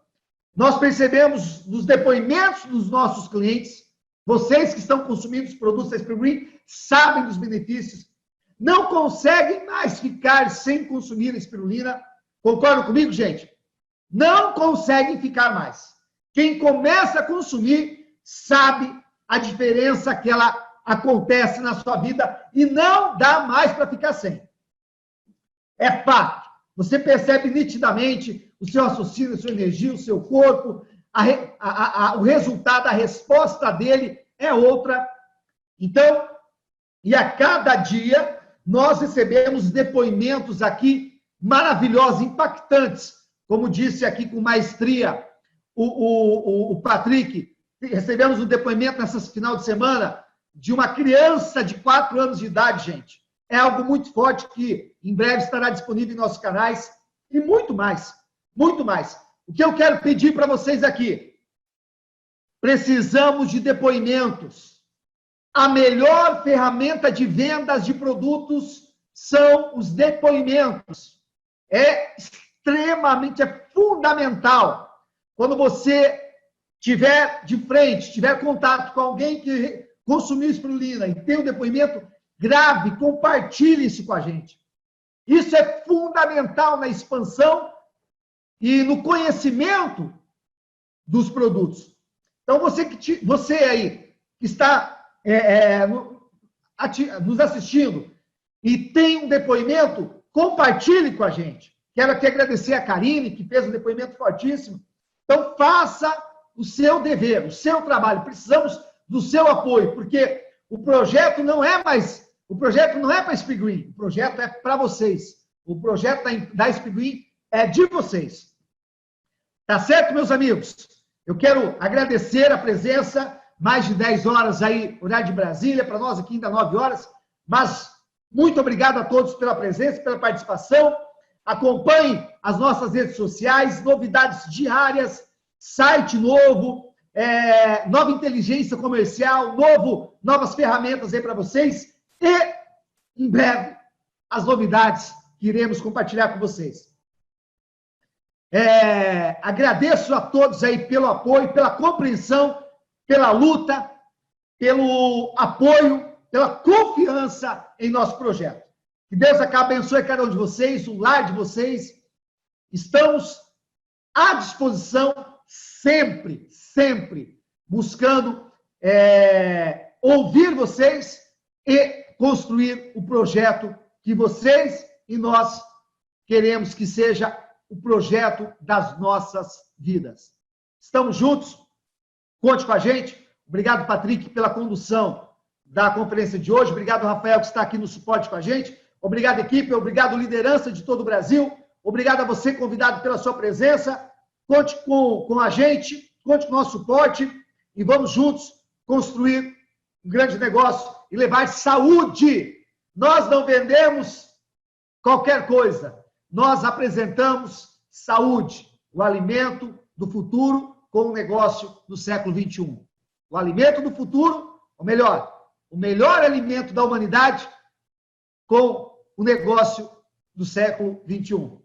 Nós percebemos nos depoimentos dos nossos clientes, vocês que estão consumindo os produtos da Speedgreen sabem dos benefícios, não conseguem mais ficar sem consumir a espirulina. Concordam comigo, gente? Não conseguem ficar mais. Quem começa a consumir sabe a diferença que ela acontece na sua vida e não dá mais para ficar sem. É fato. Você percebe nitidamente o seu raciocínio, a sua energia, o seu corpo, o resultado, a resposta dele é outra. Então, e a cada dia nós recebemos depoimentos aqui maravilhosos, impactantes, como disse aqui com maestria o Patrick. Recebemos um depoimento nessa final de semana de uma criança de 4 anos de idade, gente. É algo muito forte que em breve estará disponível em nossos canais e muito mais, muito mais. O que eu quero pedir para vocês aqui? Precisamos de depoimentos. A melhor ferramenta de vendas de produtos são os depoimentos. É extremamente, fundamental. Quando você tiver de frente, tiver contato com alguém que consumiu espirulina e tem um depoimento, grave, compartilhe isso com a gente. Isso é fundamental na expansão e no conhecimento dos produtos. Então, você aí que está nos assistindo e tem um depoimento, compartilhe com a gente. Quero aqui agradecer a Karine, que fez um depoimento fortíssimo. Então, faça o seu dever, o seu trabalho. Precisamos do seu apoio, porque o projeto não é para a Speedgreen, o projeto é para vocês. O projeto da Speedgreen é de vocês. Tá certo, meus amigos? Eu quero agradecer a presença, mais de 10 horas aí, horário de Brasília, para nós aqui ainda 9 horas, mas muito obrigado a todos pela presença, pela participação. Acompanhe as nossas redes sociais, novidades diárias, site novo, nova inteligência comercial, novas ferramentas aí para vocês e, em breve, as novidades que iremos compartilhar com vocês. Agradeço a todos aí pelo apoio, pela compreensão, pela luta, pelo apoio, pela confiança em nosso projeto. Que Deus abençoe cada um de vocês, o lar de vocês. Estamos à disposição sempre, sempre, buscando ouvir vocês e construir o projeto que vocês e nós queremos que seja o projeto das nossas vidas. Estamos juntos? Conte com a gente. Obrigado, Patrick, pela condução da conferência de hoje. Obrigado, Rafael, que está aqui no suporte com a gente. Obrigado, equipe. Obrigado, liderança de todo o Brasil. Obrigado a você, convidado, pela sua presença. Conte com a gente, conte com o nosso suporte e vamos juntos construir um grande negócio e levar saúde. Nós não vendemos qualquer coisa. Nós apresentamos saúde, o alimento do futuro com o negócio do século XXI. O alimento do futuro, ou melhor, o melhor alimento da humanidade com o negócio do século XXI.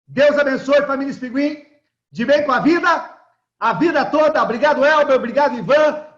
Deus abençoe, família Espiguim, de bem com a vida toda. Obrigado, Elber, obrigado, Ivan.